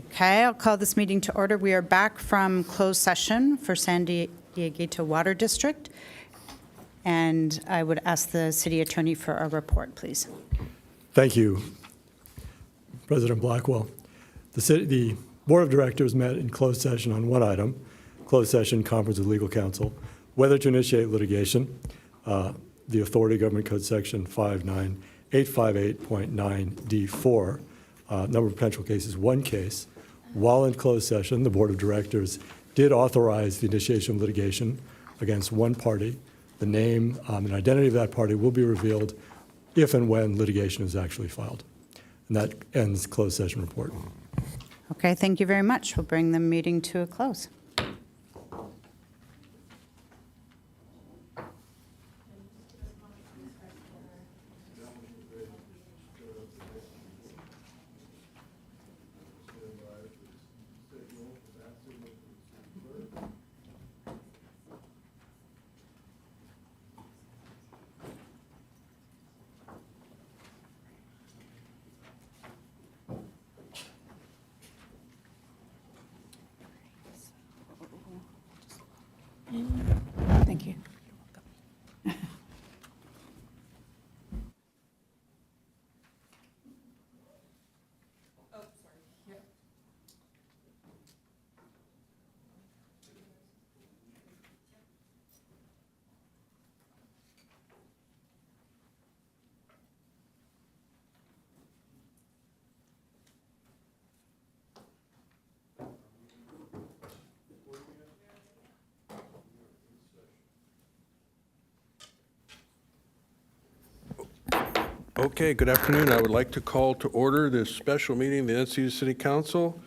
Okay, I'll call this meeting to order. We are back from closed session for San Diego Water District. And I would ask the city attorney for a report, please. Thank you, President Blackwell. The Board of Directors met in closed session on one item, closed session conference with legal counsel, whether to initiate litigation, the Authority Government Code Section 59858.9D4, number of potential cases, one case. While in closed session, the Board of Directors did authorize the initiation of litigation against one party. The name and identity of that party will be revealed if and when litigation is actually filed. And that ends closed session report. Okay, thank you very much. We'll bring the meeting to a close. Thank you. Okay, good afternoon. I would like to call to order this special meeting of the Encinitas City Council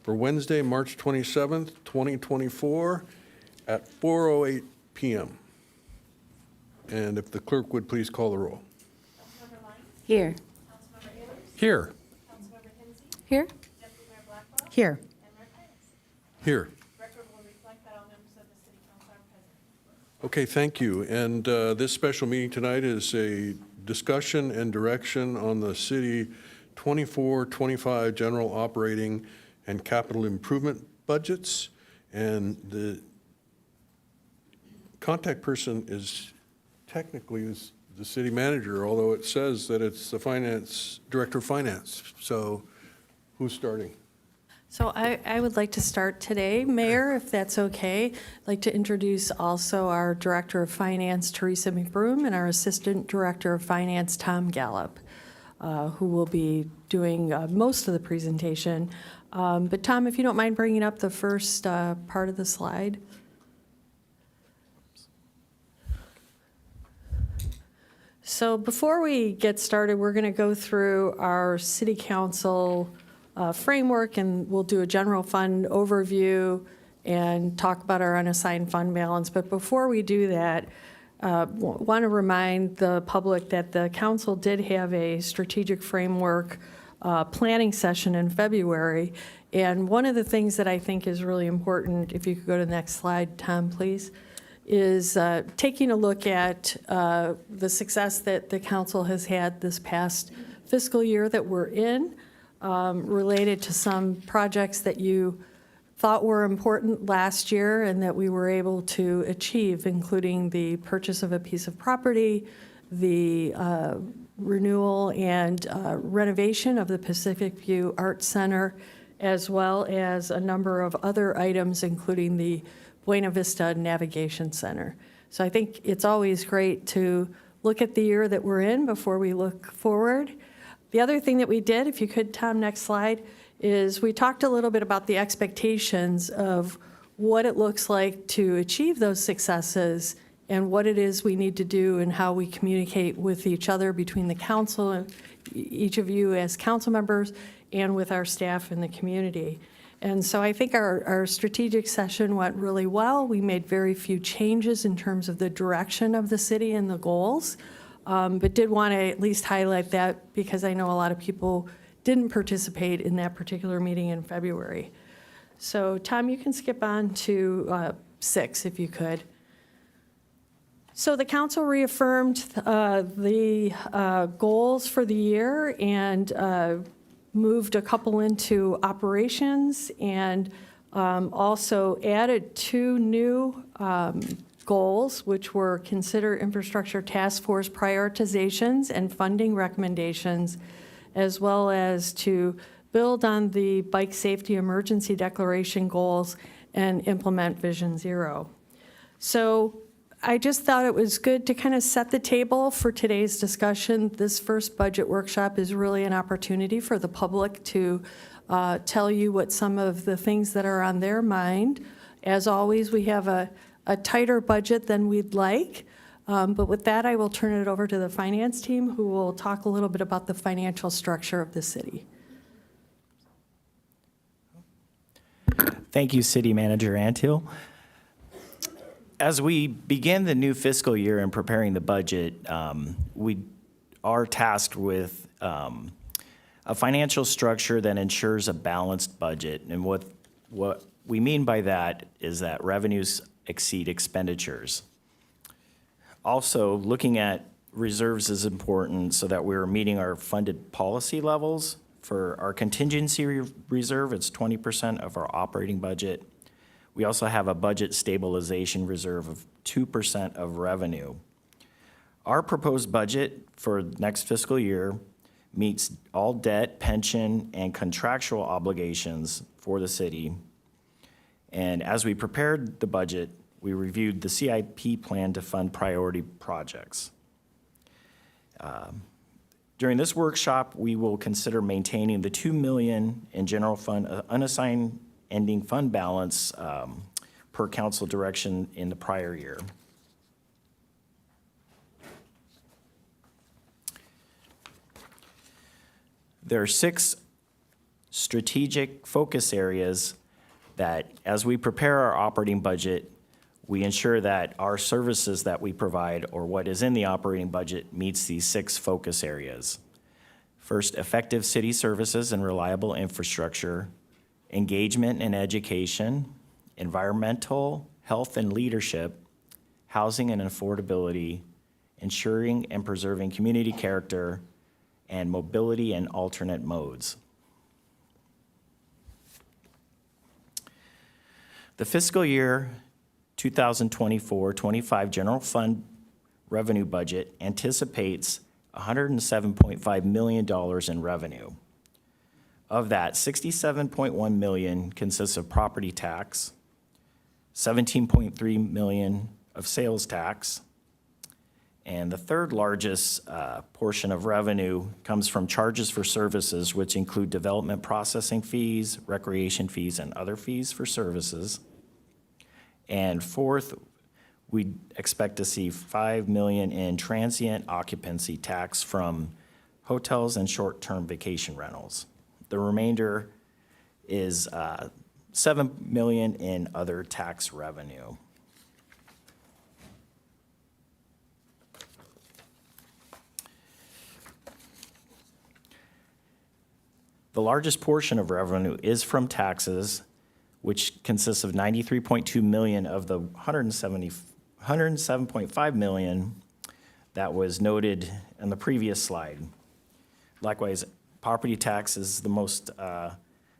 for Wednesday, March 27th, 2024 at 4:08 p.m. And if the clerk would please call the roll. Councilmember Lyons? Here. Councilmember Ayers? Here. Councilmember Hensy? Here. Deputy Mayor Blackwell? Here. And Mayor Caius? Here. Record will reflect that all members of the city council are present. Okay, thank you. And this special meeting tonight is a discussion and direction on the city 24-25 general operating and capital improvement budgets. And the contact person is technically the city manager, although it says that it's the finance director of finance. So who's starting? So I would like to start today, Mayor, if that's okay. I'd like to introduce also our Director of Finance, Teresa McBroom, and our Assistant Director of Finance, Tom Gallup, who will be doing most of the presentation. But Tom, if you don't mind bringing up the first part of the slide. So before we get started, we're going to go through our City Council framework, and we'll do a general fund overview and talk about our unassigned fund balance. But before we do that, want to remind the public that the council did have a strategic framework planning session in February. And one of the things that I think is really important, if you could go to the next slide, Tom, please, is taking a look at the success that the council has had this past fiscal year that we're in, related to some projects that you thought were important last year and that we were able to achieve, including the purchase of a piece of property, the renewal and renovation of the Pacific View Arts Center, as well as a number of other items, including the Buena Vista Navigation Center. So I think it's always great to look at the year that we're in before we look forward. The other thing that we did, if you could, Tom, next slide, is we talked a little bit about the expectations of what it looks like to achieve those successes and what it is we need to do and how we communicate with each other between the council and each of you as council members and with our staff in the community. And so I think our strategic session went really well. We made very few changes in terms of the direction of the city and the goals. But did want to at least highlight that because I know a lot of people didn't participate in that particular meeting in February. So Tom, you can skip on to 6 if you could. So the council reaffirmed the goals for the year and moved a couple into operations, and also added 2 new goals, which were consider infrastructure task force prioritizations and funding recommendations, as well as to build on the bike safety emergency declaration goals and implement Vision Zero. So I just thought it was good to kind of set the table for today's discussion. This first budget workshop is really an opportunity for the public to tell you what some of the things that are on their mind. As always, we have a tighter budget than we'd like. But with that, I will turn it over to the finance team, who will talk a little bit about the financial structure of the city. Thank you, City Manager Antil. As we begin the new fiscal year and preparing the budget, we are tasked with a financial structure that ensures a balanced budget. And what we mean by that is that revenues exceed expenditures. Also, looking at reserves is important so that we're meeting our funded policy levels. For our contingency reserve, it's 20% of our operating budget. We also have a budget stabilization reserve of 2% of revenue. Our proposed budget for next fiscal year meets all debt, pension, and contractual obligations for the city. And as we prepared the budget, we reviewed the CIP plan to fund priority projects. During this workshop, we will consider maintaining the $2 million in general fund unassigned ending fund balance per council direction in the prior year. There are 6 strategic focus areas that, as we prepare our operating budget, we ensure that our services that we provide, or what is in the operating budget, meets these 6 focus areas. First, effective city services and reliable infrastructure, engagement and education, environmental, health and leadership, housing and affordability, ensuring and preserving community character, and mobility and alternate modes. The fiscal year 2024-25 general fund revenue budget anticipates $107.5 million in revenue. Of that, $67.1 million consists of property tax, $17.3 million of sales tax, and the third largest portion of revenue comes from charges for services, which include development processing fees, recreation fees, and other fees for services. And fourth, we expect to see $5 million in transient occupancy tax from hotels and short-term vacation rentals. The remainder is $7 million in other tax revenue. The largest portion of revenue is from taxes, which consists of $93.2 million of the $107.5 million that was noted in the previous slide. Likewise, property tax is the most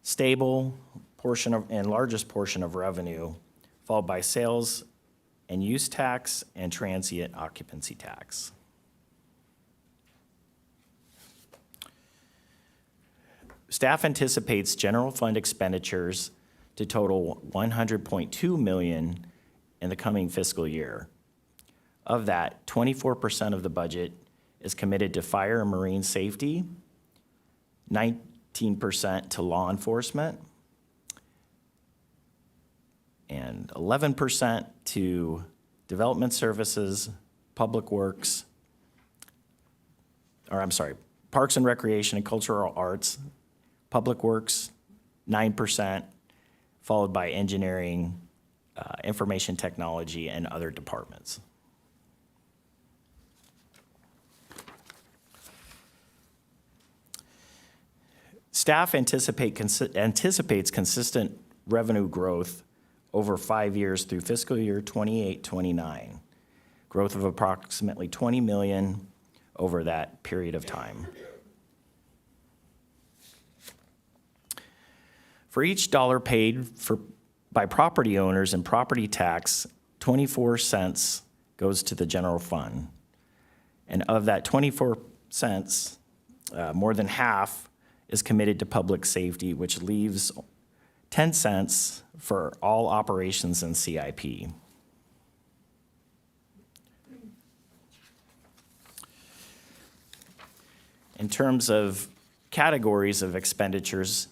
stable portion of, and largest portion of revenue, followed by sales and use tax and transient occupancy tax. Staff anticipates general fund expenditures to total $100.2 million in the coming fiscal year. Of that, 24% of the budget is committed to fire and marine safety, 19% to law enforcement, and 11% to development services, public works, parks and recreation and cultural arts, public works, 9%, followed by engineering, information technology, and other departments. Staff anticipates consistent revenue growth over 5 years through fiscal year 28-29, growth of approximately $20 million over that period of time. For each dollar paid by property owners in property tax, 24 cents goes to the general fund. And of that 24 cents, more than half is committed to public safety, which leaves 10 cents for all operations in CIP. In terms of categories of expenditures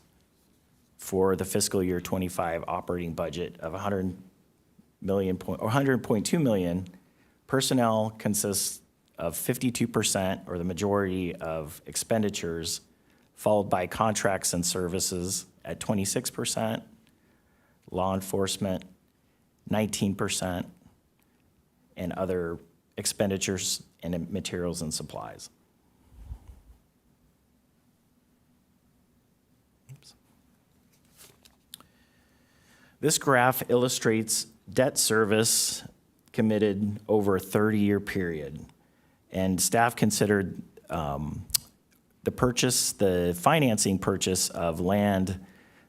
for the fiscal year 25 operating budget of 100.2 million, personnel consists of 52%, or the majority of expenditures, followed by contracts and services at 26%, law enforcement 19%, and other expenditures and materials and supplies. This graph illustrates debt service committed over a 30-year period. And staff considered the financing purchase of land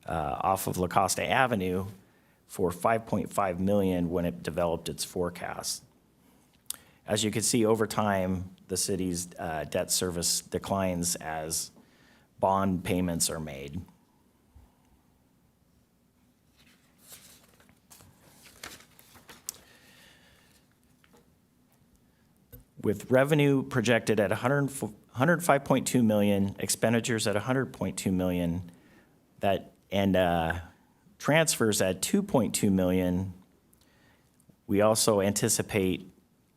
off of La Costa Avenue for $5.5 million when it developed its forecast. As you can see, over time, the city's debt service declines as bond payments are made. With revenue projected at 105.2 million, expenditures at 100.2 million, and transfers at 2.2 million, we also anticipate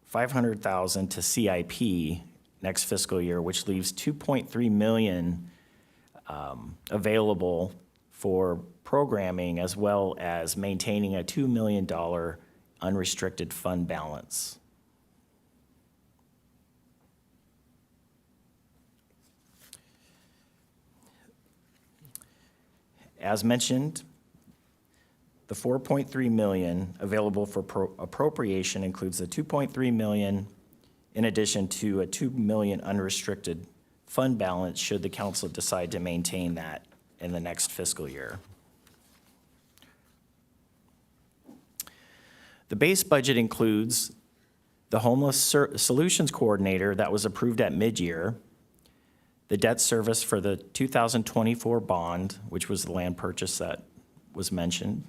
500,000 to CIP next fiscal year, which leaves 2.3 million available for programming, as well as maintaining a $2 million unrestricted fund balance. As mentioned, the 4.3 million available for appropriation includes the 2.3 million in addition to a 2 million unrestricted fund balance should the council decide to maintain that in the next fiscal year. The base budget includes the homeless solutions coordinator that was approved at mid-year, the debt service for the 2024 bond, which was the land purchase that was mentioned,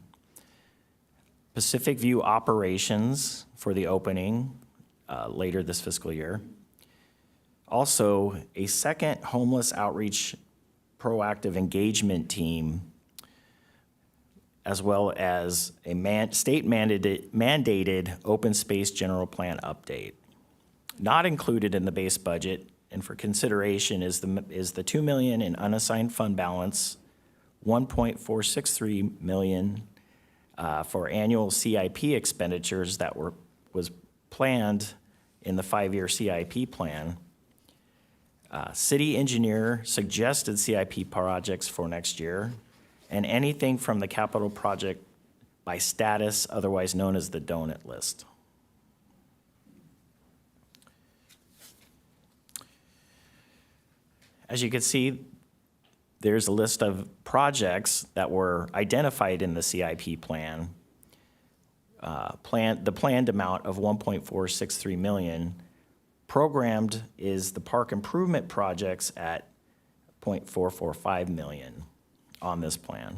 Pacific View operations for the opening later this fiscal year. Also, a second homeless outreach proactive engagement team, as well as a state-mandated open space general plan update. Not included in the base budget and for consideration is the 2 million in unassigned fund balance, 1.463 million for annual CIP expenditures that was planned in the 5-year CIP plan. City engineer suggested CIP projects for next year, and anything from the capital project by status, otherwise known as the donut list. As you can see, there's a list of projects that were identified in the CIP plan. The planned amount of 1.463 million. Programmed is the park improvement projects at 0.445 million on this plan.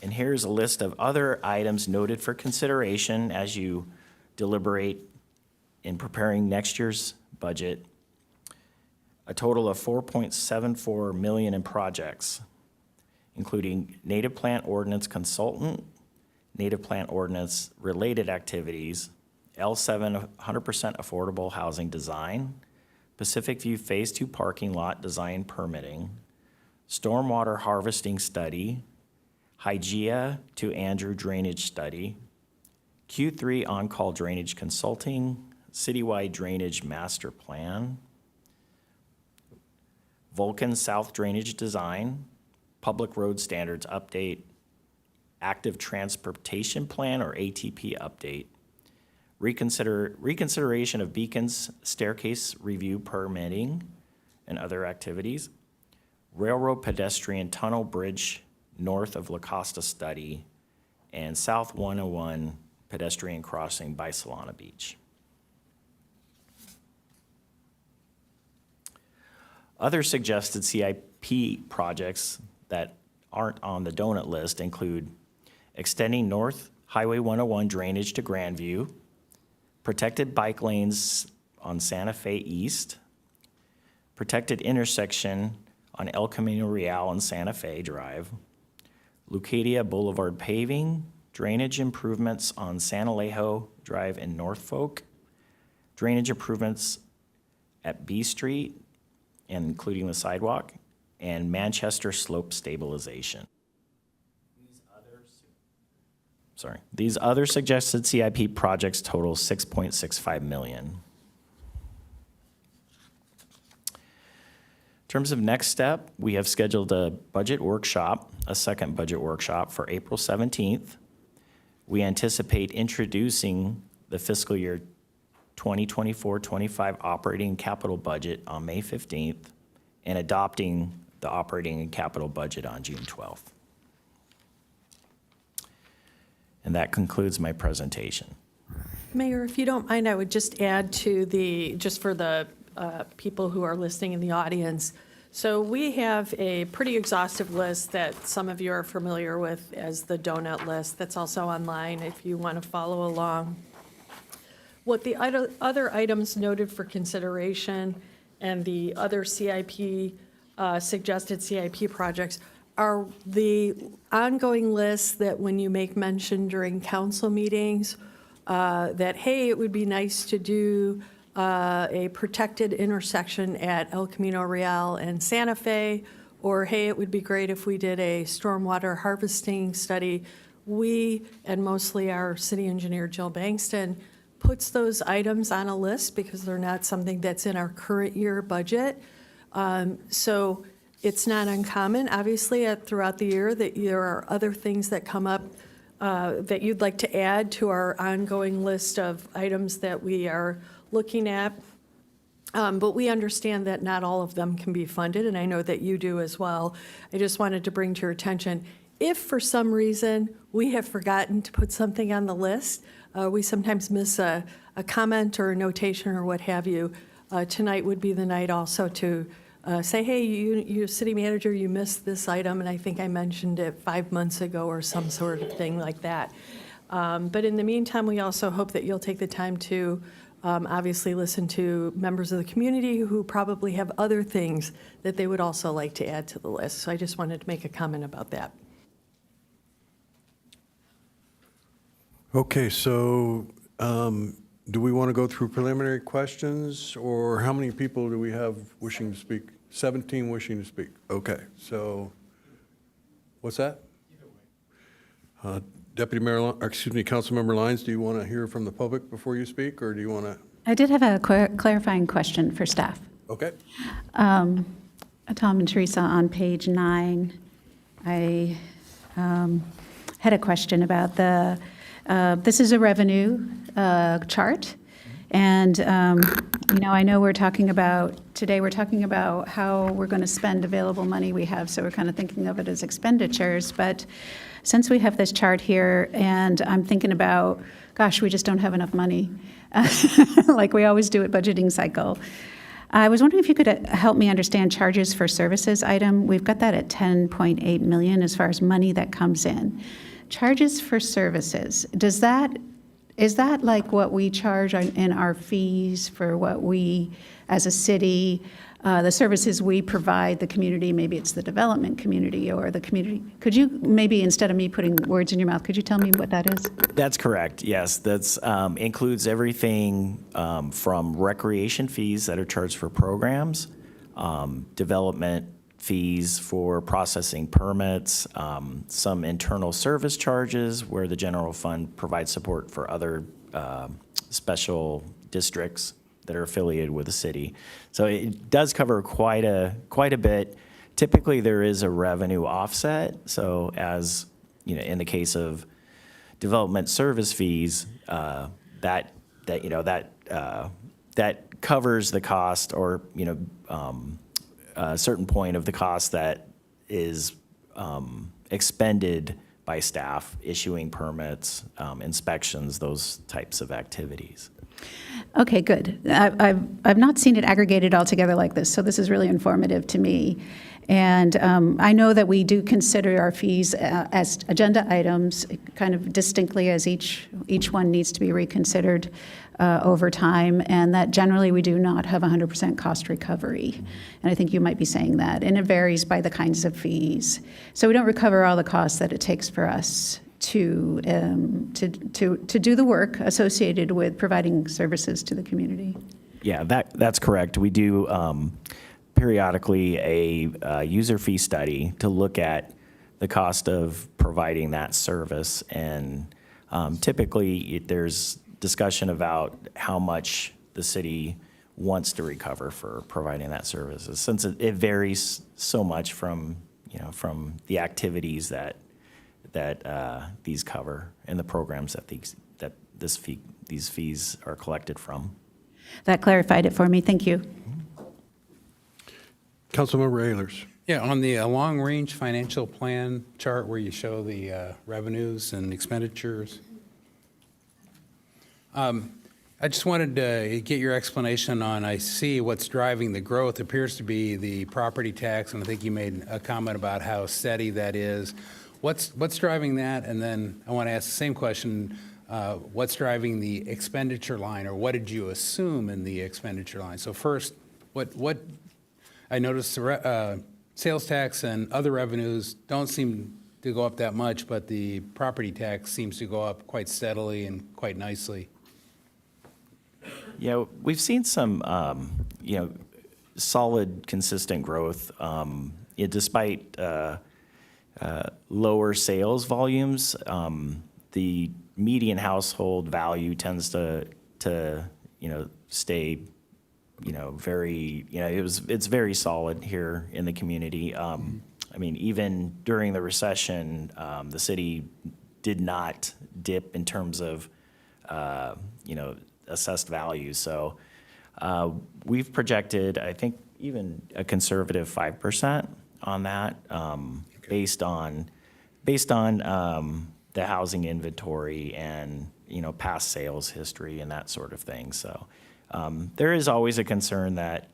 And here's a list of other items noted for consideration as you deliberate in preparing next year's budget. A total of 4.74 million in projects, including native plant ordinance consultant, native plant ordinance related activities, L7 100% affordable housing design, Pacific View Phase 2 parking lot design permitting, stormwater harvesting study, Hygeia to Andrew drainage study, Q3 on-call drainage consulting, citywide drainage master plan, Vulcan South drainage design, public road standards update, active transportation plan or ATP update, reconsideration of Beacon's staircase review permitting, and other activities. Railroad pedestrian tunnel bridge north of La Costa study, and South 101 pedestrian crossing by Solana Beach. Other suggested CIP projects that aren't on the donut list include extending North Highway 101 drainage to Grandview, protected bike lanes on Santa Fe East, protected intersection on El Camino Real and Santa Fe Drive, Lucadia Boulevard paving, drainage improvements on San Alejo Drive in Norfolk, drainage improvements at B Street, and including the sidewalk, and Manchester slope stabilization. These other suggested CIP projects total $6.65 million. In terms of next step, we have scheduled a budget workshop, a second budget workshop for April 17th. We anticipate introducing the fiscal year 2024-25 operating capital budget on May 15th and adopting the operating and capital budget on June 12th. And that concludes my presentation. Mayor, if you don't mind, I would just add to just for the people who are listening in the audience. So we have a pretty exhaustive list that some of you are familiar with as the donut list that's also online if you want to follow along. What the other items noted for consideration and the other CIP, suggested CIP projects are the ongoing lists that when you make mention during council meetings, that, hey, it would be nice to do a protected intersection at El Camino Real and Santa Fe, or, hey, it would be great if we did a stormwater harvesting study. We, and mostly our city engineer, Jill Bankston, puts those items on a list because they're not something that's in our current year budget. So it's not uncommon, obviously, throughout the year that there are other things that come up that you'd like to add to our ongoing list of items that we are looking at. But we understand that not all of them can be funded, and I know that you do as well. I just wanted to bring to your attention, if for some reason we have forgotten to put something on the list, we sometimes miss a comment or a notation or what have you. Tonight would be the night also to say, hey, you city manager, you missed this item, and I think I mentioned it 5 months ago or some sort of thing like that. But in the meantime, we also hope that you'll take the time to obviously listen to members of the community who probably have other things that they would also like to add to the list. So I just wanted to make a comment about that. Okay, so do we want to go through preliminary questions, or how many people do we have wishing to speak? 17 wishing to speak. Okay, so what's that? Deputy Mayor, Councilmember Lyons, do you want to hear from the public before you speak, or do you want to? I did have a clarifying question for staff. Okay. Tom and Teresa, on page 9, I had a question about this is a revenue chart. And, I know today we're talking about how we're going to spend available money we have, so we're kind of thinking of it as expenditures. But since we have this chart here, and I'm thinking about, gosh, we just don't have enough money, like we always do at budgeting cycle. I was wondering if you could help me understand charges for services item. We've got that at 10.8 million as far as money that comes in. Charges for services, is that like what we charge in our fees for what we, as a city, the services we provide the community? Maybe it's the development community or the community. Could you maybe, instead of me putting words in your mouth, could you tell me what that is? That's correct, yes. That's includes everything from recreation fees that are charged for programs, development fees for processing permits, some internal service charges where the general fund provides support for other special districts that are affiliated with the city. So it does cover quite a bit. Typically, there is a revenue offset. So as in the case of development service fees, that covers the cost, or a certain point of the cost that is expended by staff issuing permits, inspections, those types of activities. Okay, good. I've not seen it aggregated all together like this, so this is really informative to me. And I know that we do consider our fees as agenda items, kind of distinctly as each one needs to be reconsidered over time, and that generally we do not have 100% cost recovery. And I think you might be saying that, and it varies by the kinds of fees. So we don't recover all the costs that it takes for us to do the work associated with providing services to the community. Yeah, that's correct. We do periodically a user fee study to look at the cost of providing that service, and typically there's discussion about how much the city wants to recover for providing that services, since it varies so much from the activities that these cover and the programs that these fees are collected from. That clarified it for me. Thank you. Councilmember Ayers. Yeah, on the long-range financial plan chart where you show the revenues and expenditures, I just wanted to get your explanation on, I see what's driving the growth appears to be the property tax, and I think you made a comment about how steady that is. What's driving that? And then I want to ask the same question, what's driving the expenditure line, or what did you assume in the expenditure line? So first, what I noticed sales tax and other revenues don't seem to go up that much, but the property tax seems to go up quite steadily and quite nicely. Yeah, we've seen some, solid, consistent growth, despite lower sales volumes. The median household value tends to stay, very, it's very solid here in the community. I mean, even during the recession, the city did not dip in terms of, assessed value. So we've projected, I think, even a conservative 5% on that, based on the housing inventory and past sales history and that sort of thing. So there is always a concern that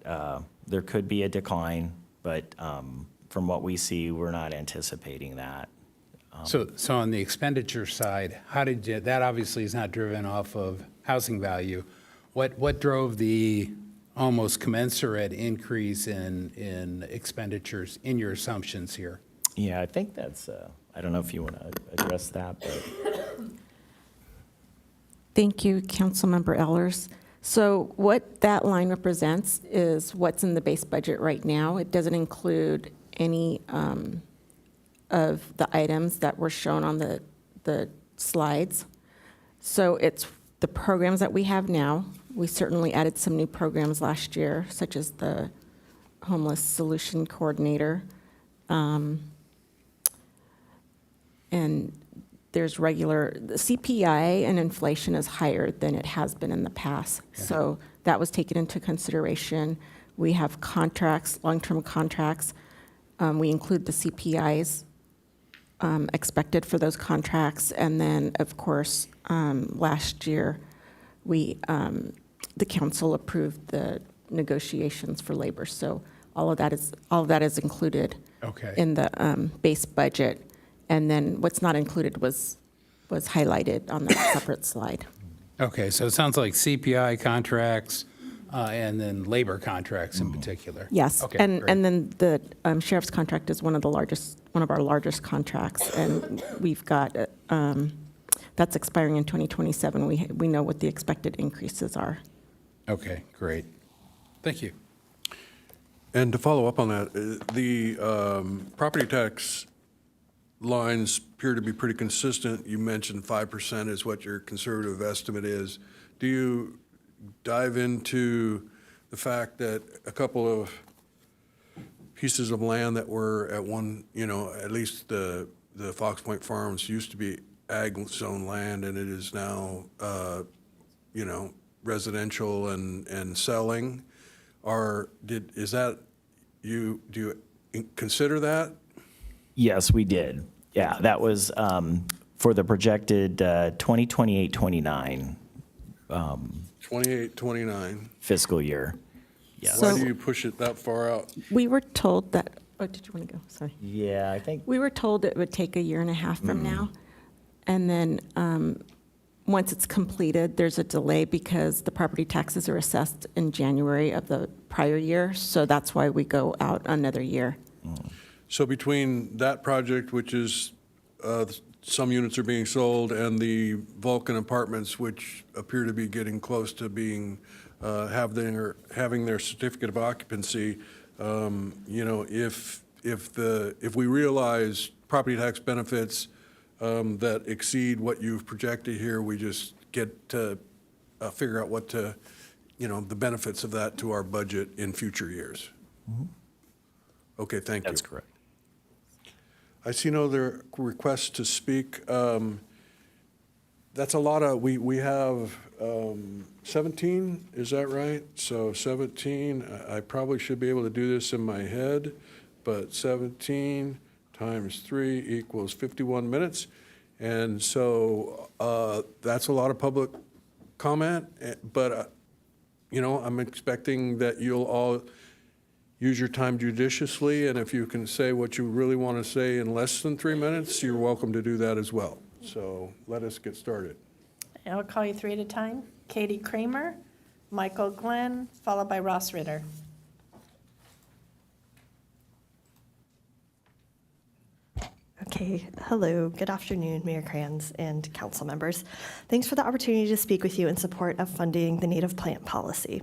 there could be a decline, but from what we see, we're not anticipating that. So on the expenditure side, how did you, that obviously is not driven off of housing value. What drove the almost commensurate increase in expenditures in your assumptions here? Yeah, I think that's, I don't know if you want to address that, but. Thank you, Councilmember Ellers. So what that line represents is what's in the base budget right now. It doesn't include any of the items that were shown on the slides. So it's the programs that we have now. We certainly added some new programs last year, such as the Homeless Solution Coordinator. And there's the CPI and inflation is higher than it has been in the past. Okay. So that was taken into consideration. We have contracts, long-term contracts. We include the CPIs expected for those contracts. And then, of course, last year, the council approved the negotiations for labor. So all of that is included in the base budget. And then what's not included was highlighted on that separate slide. Okay, so it sounds like CPI contracts and then labor contracts in particular. Yes, okay, and then the sheriff's contract is one of our largest contracts, and we've got that's expiring in 2027. We know what the expected increases are. Okay, great. Thank you. And to follow up on that, the property tax lines appear to be pretty consistent. You mentioned 5% is what your conservative estimate is. Do you dive into the fact that a couple of pieces of land that were at one, at least the Fox Point Farms used to be ag zone land, and it is now, residential and selling? Is that do you consider that? Yes, we did. Yeah, that was for the projected 2028-29 28, 29. fiscal year. Yes. Why So- do you push it that far out? We were told that, oh, did you want to go? Sorry. Yeah, I think, We were told it would take a year and a half from now. And then, once it's completed, there's a delay because the property taxes are assessed in January of the prior year. So that's why we go out another year. So between that project, which is, some units are being sold, and the Vulcan Apartments, which appear to be getting close to being, having their certificate of occupancy, you know, if we realize property tax benefits that exceed what you've projected here, we just get to figure out what to, you know, the benefits of that to our budget in future years. Okay, thank you. that's correct. I see no other requests to speak. That's a lot of, we have 17, is that right? So 17, I probably should be able to do this in my head, but 17 times 3 equals 51 minutes. And so that's a lot of public comment, but, you know, I'm expecting that you'll all use your time judiciously, and if you can say what you really want to say in less than 3 minutes, you're welcome to do that as well. So let us get started. I'll call you three at a time. Katie Kramer, Michael Glenn, followed by Ross Ritter. Okay, hello, good afternoon, Mayor Kranz and council members. Thanks for the opportunity to speak with you in support of funding the native plant policy.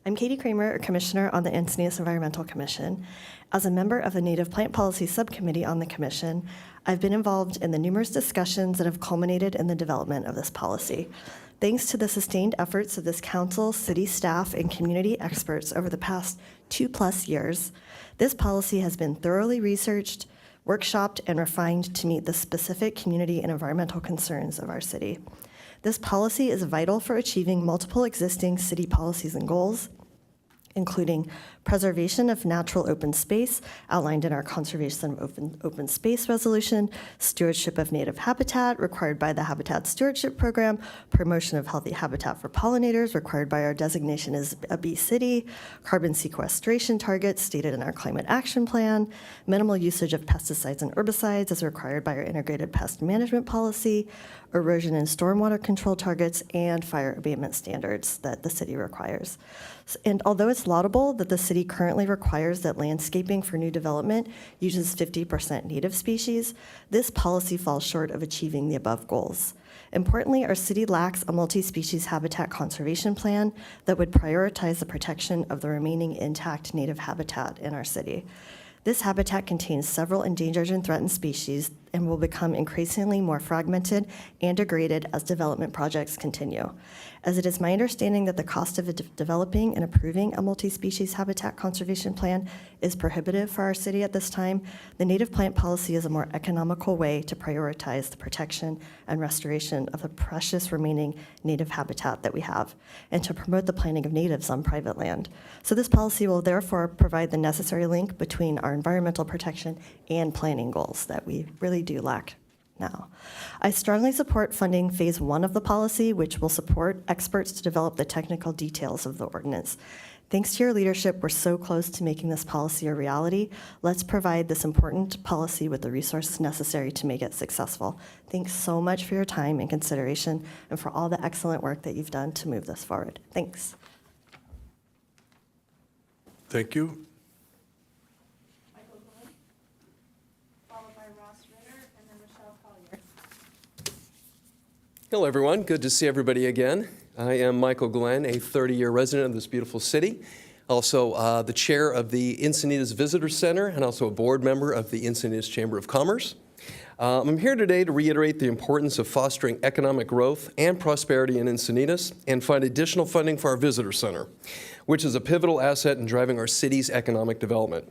I'm Katie Kramer, a commissioner on the Encinitas Environmental Commission. As a member of the Native Plant Policy Subcommittee on the commission, I've been involved in the numerous discussions that have culminated in the development of this policy. Thanks to the sustained efforts of this council, city staff, and community experts over the past 2+ years, this policy has been thoroughly researched, workshopped, and refined to meet the specific community and environmental concerns of our city. This policy is vital for achieving multiple existing city policies and goals, including preservation of natural open space outlined in our conservation of open space resolution, stewardship of native habitat required by the Habitat Stewardship Program, promotion of healthy habitat for pollinators required by our designation as a bee city, carbon sequestration targets stated in our climate action plan, minimal usage of pesticides and herbicides as required by our integrated pest management policy, erosion and stormwater control targets, and fire abatement standards that the city requires. And although it's laudable that the city currently requires that landscaping for new development uses 50% native species, this policy falls short of achieving the above goals. Importantly, our city lacks a multi-species habitat conservation plan that would prioritize the protection of the remaining intact native habitat in our city. This habitat contains several endangered and threatened species and will become increasingly more fragmented and degraded as development projects continue. As it is my understanding that the cost of developing and approving a multi-species habitat conservation plan is prohibitive for our city at this time, the native plant policy is a more economical way to prioritize the protection and restoration of the precious remaining native habitat that we have, and to promote the planting of natives on private land. So this policy will therefore provide the necessary link between our environmental protection and planning goals that we really do lack now. I strongly support funding phase 1 of the policy, which will support experts to develop the technical details of the ordinance. Thanks to your leadership, we're so close to making this policy a reality. Let's provide this important policy with the resources necessary to make it successful. Thanks so much for your time and consideration and for all the excellent work that you've done to move this forward. Thanks. Thank you. Michael Glenn, followed by Ross Ritter, and then Michelle Collier. Hello, everyone. Good to see everybody again. I am Michael Glenn, a 30-year resident of this beautiful city, also the chair of the Encinitas Visitor Center, and also a board member of the Encinitas Chamber of Commerce. I'm here today to reiterate the importance of fostering economic growth and prosperity in Encinitas and find additional funding for our visitor center, which is a pivotal asset in driving our city's economic development.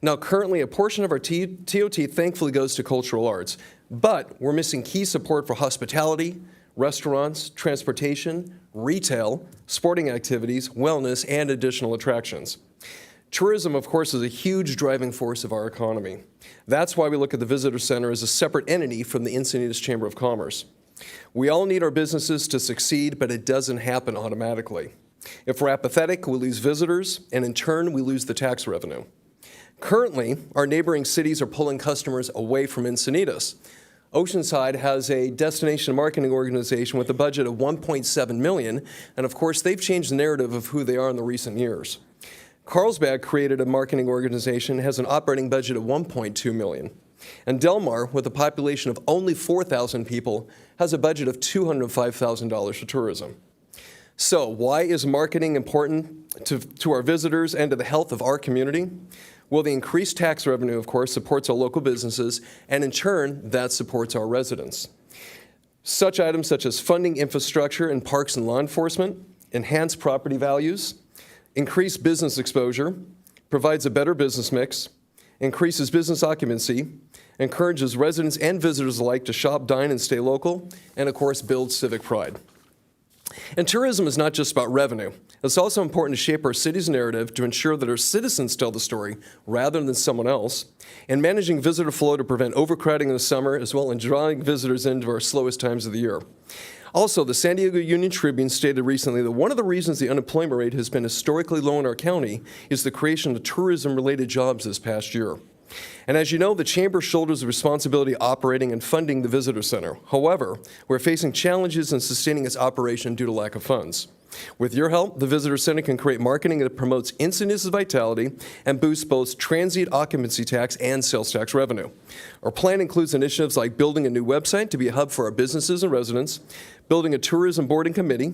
Now, currently, a portion of our TOT thankfully goes to cultural arts, but we're missing key support for hospitality, restaurants, transportation, retail, sporting activities, wellness, and additional attractions. Tourism, of course, is a huge driving force of our economy. That's why we look at the Visitor Center as a separate entity from the Encinitas Chamber of Commerce. We all need our businesses to succeed, but it doesn't happen automatically. If we're apathetic, we lose visitors, and in turn, we lose the tax revenue. Currently, our neighboring cities are pulling customers away from Encinitas. Oceanside has a destination marketing organization with a budget of $1.7 million, and of course, they've changed the narrative of who they are in the recent years. Carlsbad created a marketing organization, has an operating budget of $1.2 million. And Del Mar, with a population of only 4,000 people, has a budget of $205,000 for tourism. So why is marketing important to our visitors and to the health of our community? Well, the increased tax revenue, of course, supports our local businesses, and in turn, that supports our residents. Such items such as funding infrastructure in parks and law enforcement, enhanced property values, increased business exposure, provides a better business mix, increases business occupancy, encourages residents and visitors alike to shop, dine, and stay local, and of course, builds civic pride. And tourism is not just about revenue. It's also important to shape our city's narrative to ensure that our citizens tell the story rather than someone else, and managing visitor flow to prevent overcrowding in the summer, as well as drawing visitors into our slowest times of the year. Also, the San Diego Union Tribune stated recently that one of the reasons the unemployment rate has been historically low in our county is the creation of tourism-related jobs this past year. And as you know, the Chamber shoulders the responsibility operating and funding the Visitor Center. However, we're facing challenges in sustaining its operation due to lack of funds. With your help, the Visitor Center can create marketing that promotes Encinitas' vitality and boosts both transient occupancy tax and sales tax revenue. Our plan includes initiatives like building a new website to be a hub for our businesses and residents, building a tourism boarding committee,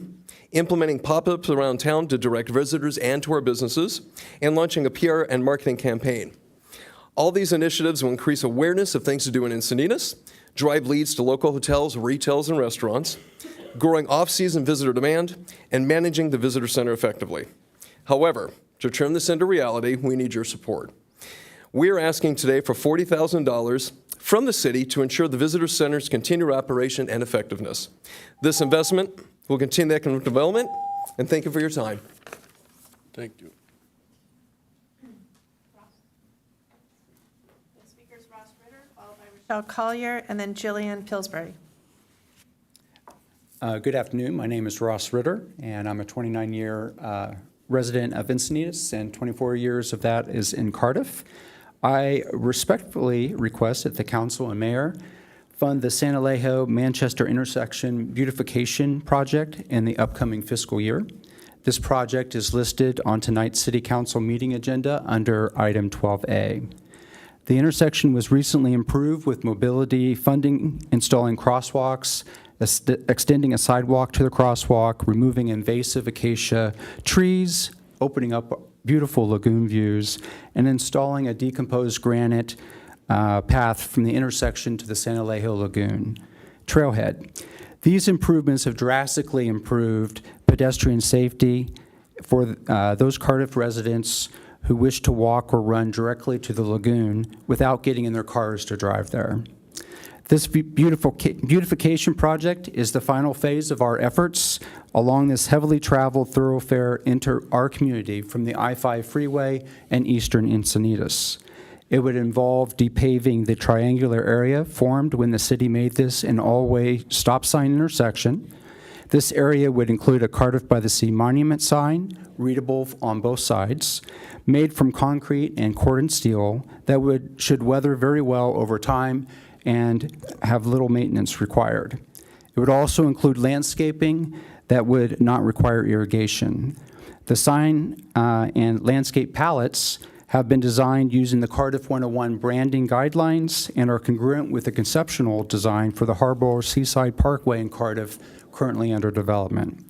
implementing pop-ups around town to direct visitors and to our businesses, and launching a PR and marketing campaign. All these initiatives will increase awareness of things to do in Encinitas, drive leads to local hotels, retails, and restaurants, growing off-season visitor demand, and managing the Visitor Center effectively. However, to turn this into reality, we need your support. We are asking today for $40,000 from the city to ensure the Visitor Center's continued operation and effectiveness. This investment will continue economic development, and thank you for your time. Thank you. The speaker is Ross Ritter, followed by Rochelle Collier, and then Jillian Pillsbury. Good afternoon. My name is Ross Ritter, and I'm a 29-year resident of Encinitas, and 24 years of that is in Cardiff. I respectfully request that the council and mayor fund the San Alejo-Manchester intersection beautification project in the upcoming fiscal year. This project is listed on tonight's City Council meeting agenda under item 12A. The intersection was recently improved with mobility funding, installing crosswalks, extending a sidewalk to the crosswalk, removing invasive acacia trees, opening up beautiful lagoon views, and installing a decomposed granite path from the intersection to the San Alejo Lagoon trailhead. These improvements have drastically improved pedestrian safety for those Cardiff residents who wish to walk or run directly to the lagoon without getting in their cars to drive there. This beautification project is the final phase of our efforts along this heavily traveled thoroughfare into our community from the I-5 freeway and eastern Encinitas. It would involve depaving the triangular area formed when the city made this an all-way stop sign intersection. This area would include a Cardiff by the Sea monument sign, readable on both sides, made from concrete and cordon steel that should weather very well over time and have little maintenance required. It would also include landscaping that would not require irrigation. The sign and landscape palettes have been designed using the Cardiff 101 branding guidelines and are congruent with the conceptual design for the Harbor Seaside Parkway in Cardiff, currently under development.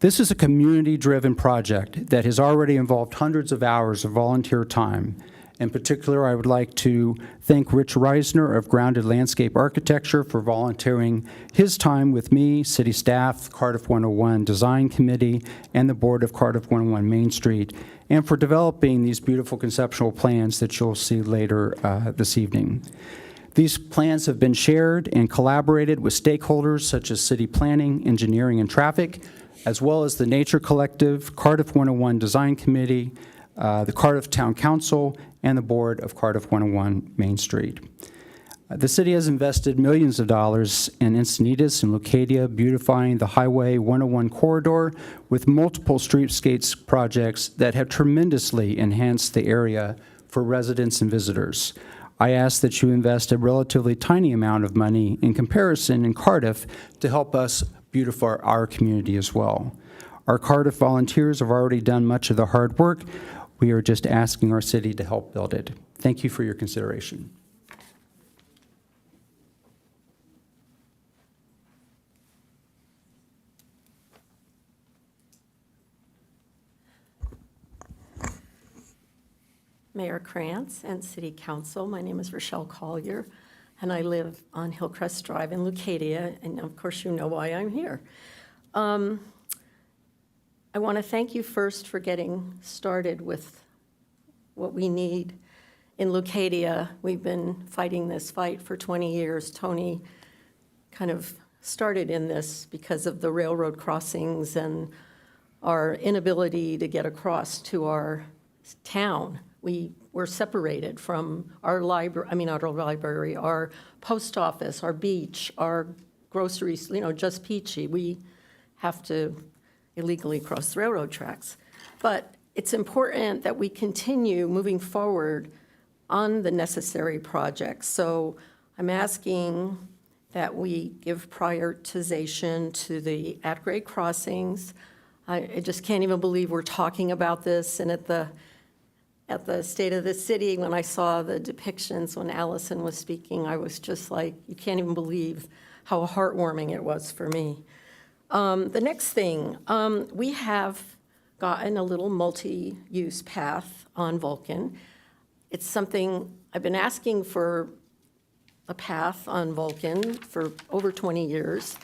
This is a community-driven project that has already involved hundreds of hours of volunteer time. In particular, I would like to thank Rich Reisner of Grounded Landscape Architecture for volunteering his time with me, city staff, Cardiff 101 Design Committee, and the board of Cardiff 101 Main Street, and for developing these beautiful conceptual plans that you'll see later this evening. These plans have been shared and collaborated with stakeholders such as city planning, engineering, and traffic, as well as the Nature Collective, Cardiff 101 Design Committee, the Cardiff Town Council, and the Board of Cardiff 101 Main Street. The city has invested millions of dollars in Encinitas and Leucadia, beautifying the Highway 101 corridor with multiple streetscapes projects that have tremendously enhanced the area for residents and visitors. I ask that you invest a relatively tiny amount of money in comparison in Cardiff to help us beautify our community as well. Our Cardiff volunteers have already done much of the hard work. We are just asking our city to help build it. Thank you for your consideration. Mayor Krantz and City Council. My name is Rochelle Collier, and I live on Hillcrest Drive in Leucadia, and of course you know why I'm here. I want to thank you first for getting started with what we need in Leucadia. We've been fighting this fight for 20 years. Tony kind of started in this because of the railroad crossings and our inability to get across to our town. We were separated from our library, our library, our post office, our beach, our groceries, just peachy. We have to illegally cross the railroad tracks. But it's important that we continue moving forward on the necessary projects. So I'm asking that we give prioritization to the at-grade crossings. I just can't even believe we're talking about this, and at the State of the City, when I saw the depictions when Allison was speaking, I was just like, you can't even believe how heartwarming it was for me. The next thing, we have gotten a little multi-use path on Vulcan. It's something, I've been asking for a path on Vulcan for over 20 years.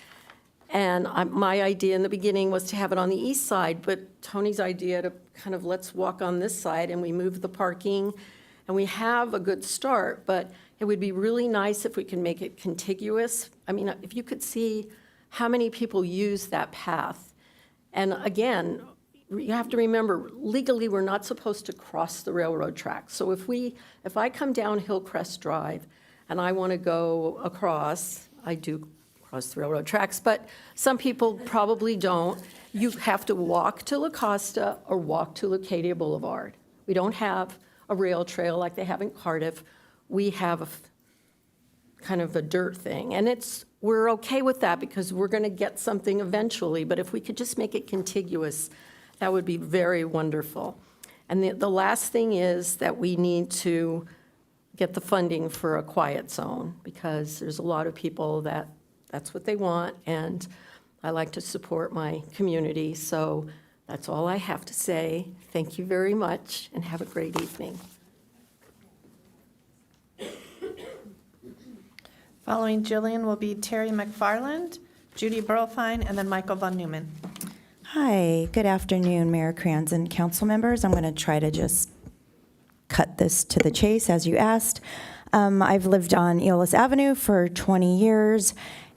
And my idea in the beginning was to have it on the east side, but Tony's idea to kind of let's walk on this side, and we move the parking, and we have a good start, but it would be really nice if we can make it contiguous. If you could see how many people use that path. And again, you have to remember, legally, we're not supposed to cross the railroad tracks. So if I come down Hillcrest Drive and I want to go across, I do cross the railroad tracks, but some people probably don't. You have to walk to La Costa or walk to Leucadia Boulevard. We don't have a rail trail like they have in Cardiff. We have kind of a dirt thing, and we're okay with that because we're going to get something eventually, but if we could just make it contiguous, that would be very wonderful. And the last thing is that we need to get the funding for a quiet zone, because there's a lot of people that's what they want, and I like to support my community. So that's all I have to say. Thank you very much, and have a great evening. Following Jillian will be Terry McFarland, Judy Burlfine, and then Michael Von Neumann. Hi, good afternoon, Mayor Krantz and council members. I'm going to try to just cut this to the chase, as you asked. I've lived on Eolas Avenue for 20 years,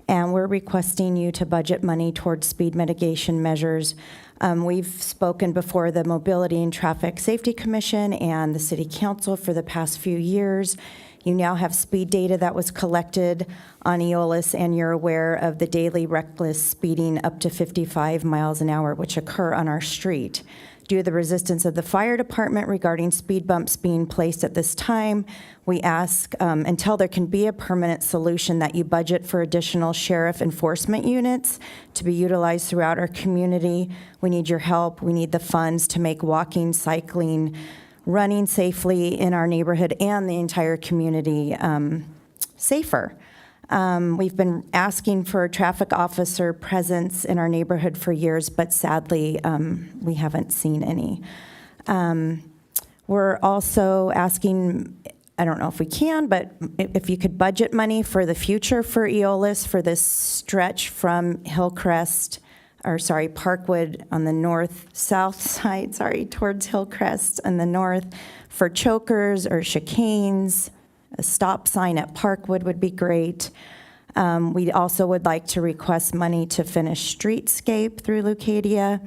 and we're requesting you to budget money towards speed mitigation measures. We've spoken before the Mobility and Traffic Safety Commission and the City Council for the past few years. You now have speed data that was collected on Eolas, and you're aware of the daily reckless speeding up to 55 miles an hour, which occur on our street. Due to the resistance of the fire department regarding speed bumps being placed at this time, we ask until there can be a permanent solution that you budget for additional sheriff enforcement units to be utilized throughout our community. We need your help. We need the funds to make walking, cycling, running safely in our neighborhood and the entire community safer. We've been asking for a traffic officer presence in our neighborhood for years, but sadly, we haven't seen any. We're also asking, I don't know if we can, but if you could budget money for the future for Eolas for this stretch from Parkwood on the north-south side, towards Hillcrest on the north, for chokers or chicanes. A stop sign at Parkwood would be great. We also would like to request money to finish streetscape through Leucadia.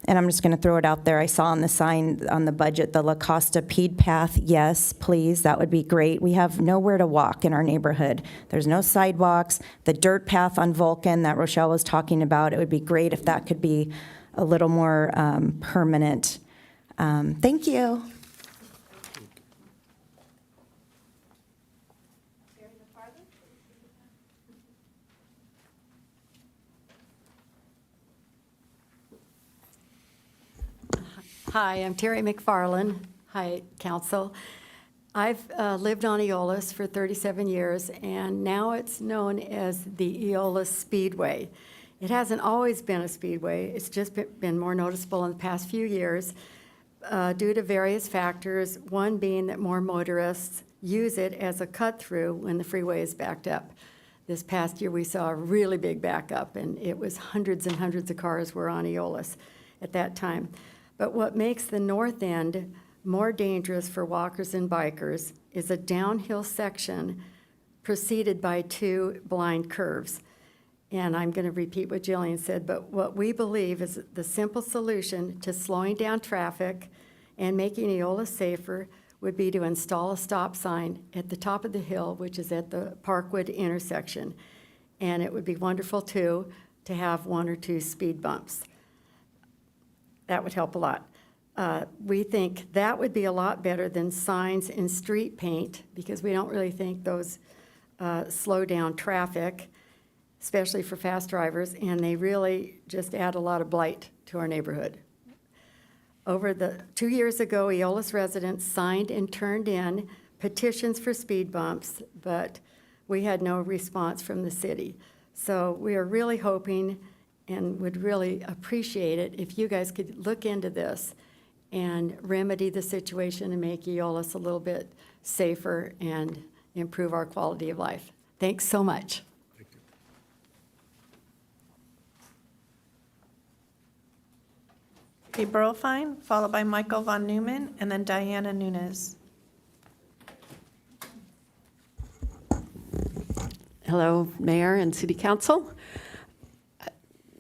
And I'm just going to throw it out there. I saw on the sign on the budget, the La Costa Pede Path. Yes, please, that would be great. We have nowhere to walk in our neighborhood. There's no sidewalks. The dirt path on Vulcan that Rochelle was talking about, it would be great if that could be a little more permanent. Thank you. Hi, I'm Terry McFarland. Hi, Council. I've lived on Eolas for 37 years, and now it's known as the Eolas Speedway. It hasn't always been a speedway. It's just been more noticeable in the past few years due to various factors, one being that more motorists use it as a cut-through when the freeway is backed up. This past year, we saw a really big backup, and it was hundreds and hundreds of cars were on Eolas at that time. But what makes the north end more dangerous for walkers and bikers is a downhill section preceded by 2 blind curves. And I'm going to repeat what Jillian said, but what we believe is the simple solution to slowing down traffic and making Eola safer would be to install a stop sign at the top of the hill, which is at the Parkwood intersection. And it would be wonderful, too, to have 1 or 2 speed bumps. That would help a lot. We think that would be a lot better than signs and street paint, because we don't really think those slow down traffic, especially for fast drivers, and they really just add a lot of blight to our neighborhood. Over the 2 years ago, Eolas residents signed and turned in petitions for speed bumps, but we had no response from the city. So we are really hoping and would really appreciate it if you guys could look into this and remedy the situation and make Eolas a little bit safer and improve our quality of life. Thanks so much. April Fine, followed by Michael Von Neumann, and then Diana Nunes. Hello, Mayor and City Council.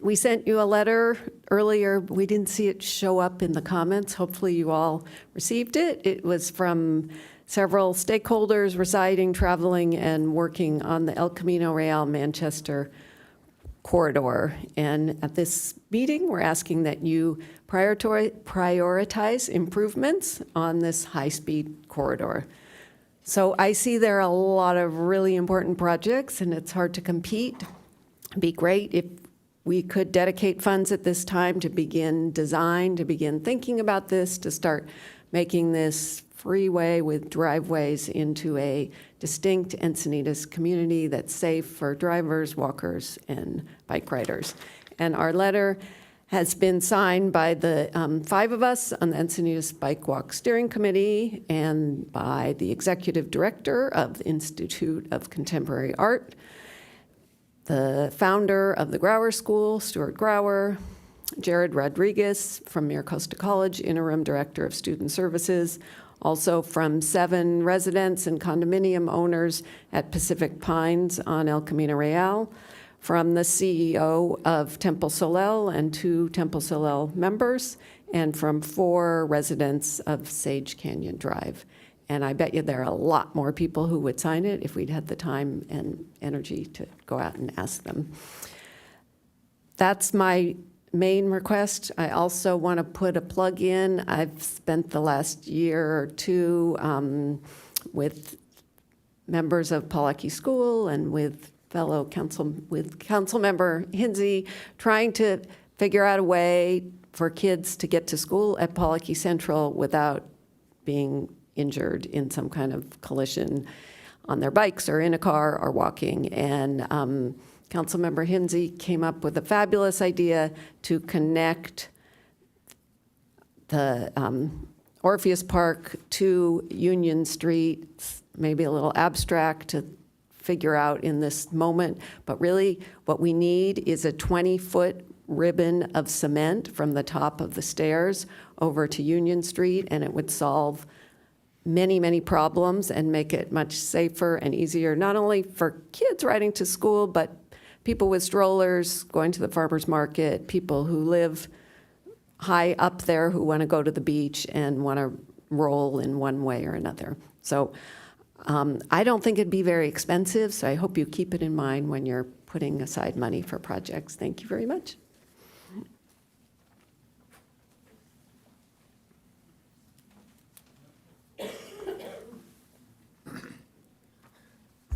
We sent you a letter earlier. We didn't see it show up in the comments. Hopefully you all received it. It was from several stakeholders residing, traveling, and working on the El Camino Real Manchester corridor. And at this meeting, we're asking that you prioritize improvements on this high-speed corridor. So I see there are a lot of really important projects, and it's hard to compete. It'd be great if we could dedicate funds at this time to begin design, to begin thinking about this, to start making this freeway with driveways into a distinct Encinitas community that's safe for drivers, walkers, and bike riders. And our letter has been signed by the 5 of us on the Encinitas Bike Walk Steering Committee and by the Executive Director of the Institute of Contemporary Art, the founder of the Grauer School, Stuart Grauer, Jared Rodriguez from Miracosta College, Interim Director of Student Services, also from 7 residents and condominium owners at Pacific Pines on El Camino Real, from the CEO of Temple Solel and 2 Temple Solel members, and from 4 residents of Sage Canyon Drive. And I bet you there are a lot more people who would sign it if we'd had the time and energy to go out and ask them. That's my main request. I also want to put a plug in. I've spent the last year or 2 with members of Pawlackie School and with council member Hinsey, trying to figure out a way for kids to get to school at Pawlackie Central without being injured in some kind of collision on their bikes or in a car or walking. And Councilmember Hinsey came up with a fabulous idea to connect the Orpheus Park to Union Street, maybe a little abstract to figure out in this moment, but really what we need is a 20-foot ribbon of cement from the top of the stairs over to Union Street, and it would solve many, many problems and make it much safer and easier, not only for kids riding to school, but people with strollers going to the farmer's market, people who live high up there who want to go to the beach and want to roll in one way or another. So I don't think it'd be very expensive, so I hope you keep it in mind when you're putting aside money for projects. Thank you very much.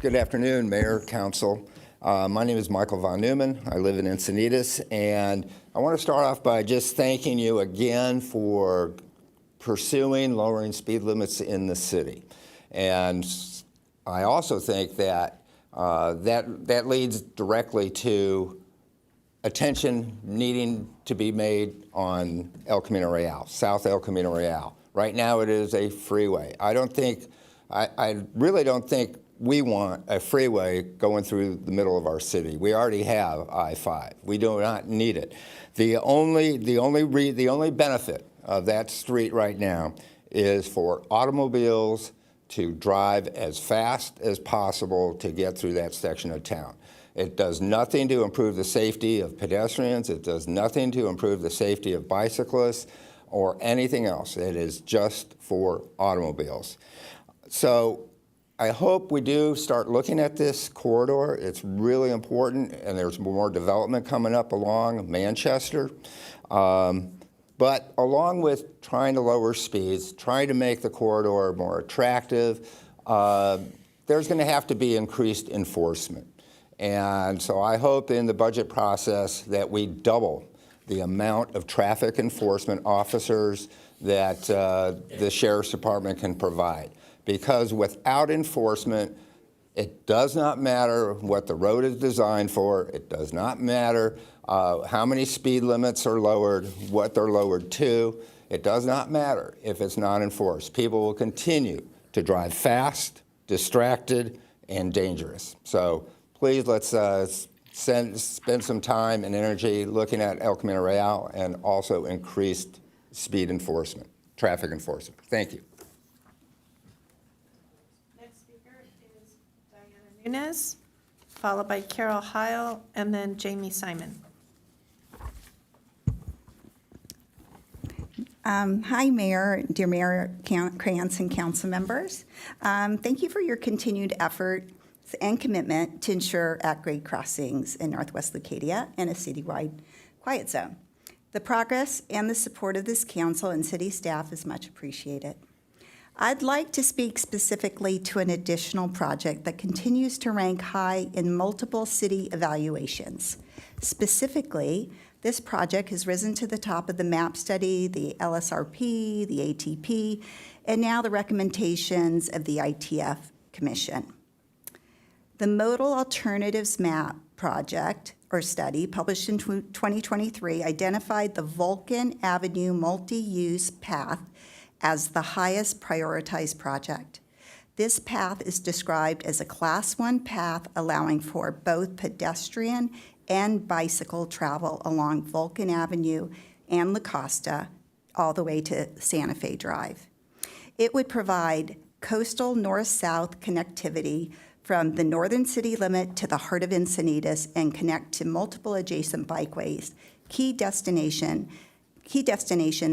Good afternoon, Mayor, Council. My name is Michael Von Neumann. I live in Encinitas, and I want to start off by just thanking you again for pursuing lowering speed limits in the city. And I also think that that leads directly to attention needing to be made on El Camino Real, South El Camino Real. Right now it is a freeway. I really don't think we want a freeway going through the middle of our city. We already have I-5. We do not need it. The only benefit of that street right now is for automobiles to drive as fast as possible to get through that section of town. It does nothing to improve the safety of pedestrians. It does nothing to improve the safety of bicyclists or anything else. It is just for automobiles. So I hope we do start looking at this corridor. It's really important, and there's more development coming up along Manchester. But along with trying to lower speeds, trying to make the corridor more attractive, there's going to have to be increased enforcement. And so I hope in the budget process that we double the amount of traffic enforcement officers that the Sheriff's Department can provide. Because without enforcement, it does not matter what the road is designed for. It does not matter how many speed limits are lowered, what they're lowered to. It does not matter if it's not enforced. People will continue to drive fast, distracted, and dangerous. So please let's spend some time and energy looking at El Camino Real and also increased speed enforcement, traffic enforcement. Thank you. Nunes, followed by Carol Heil, and then Jamie Simon. Hi, Mayor, dear Mayor Krantz and council members. Thank you for your continued efforts and commitment to ensure at-grade crossings in Northwest Leucadia and a citywide quiet zone. The progress and the support of this council and city staff is much appreciated. I'd like to speak specifically to an additional project that continues to rank high in multiple city evaluations. Specifically, this project has risen to the top of the MAP study, the LSRP, the ATP, and now the recommendations of the ITF Commission. The Modal Alternatives MAP project or study published in 2023 identified the Vulcan Avenue multi-use path as the highest prioritized project. This path is described as a Class 1 path allowing for both pedestrian and bicycle travel along Vulcan Avenue and La Costa all the way to Santa Fe Drive. It would provide coastal north-south connectivity from the northern city limit to the heart of Encinitas and connect to multiple adjacent bikeways, key destinations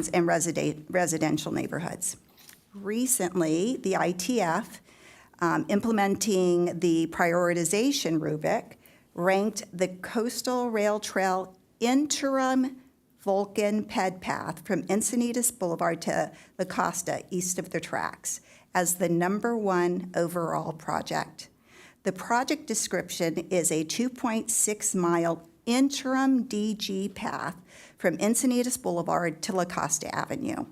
and residential neighborhoods. Recently, the ITF, implementing the prioritization rubric, ranked the Coastal Rail Trail interim Vulcan Ped Path from Encinitas Boulevard to La Costa, east of the tracks, as the #1 overall project. The project description is a 2.6-mile interim DG path from Encinitas Boulevard to La Costa Avenue.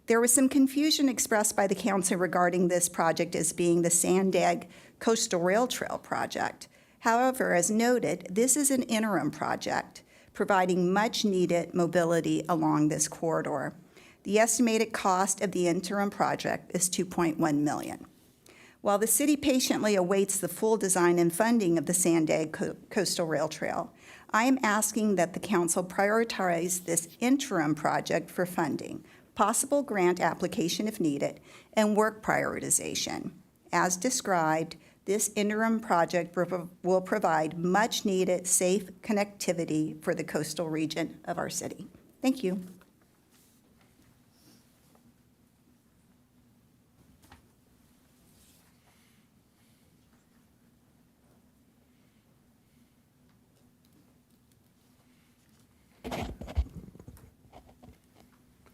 There was some confusion expressed by the council regarding this project as being the Sandag Coastal Rail Trail project. However, as noted, this is an interim project providing much-needed mobility along this corridor. The estimated cost of the interim project is $2.1 million. While the city patiently awaits the full design and funding of the Sandag Coastal Rail Trail, I am asking that the council prioritize this interim project for funding, possible grant application if needed, and work prioritization. As described, this interim project will provide much-needed safe connectivity for the coastal region of our city. Thank you.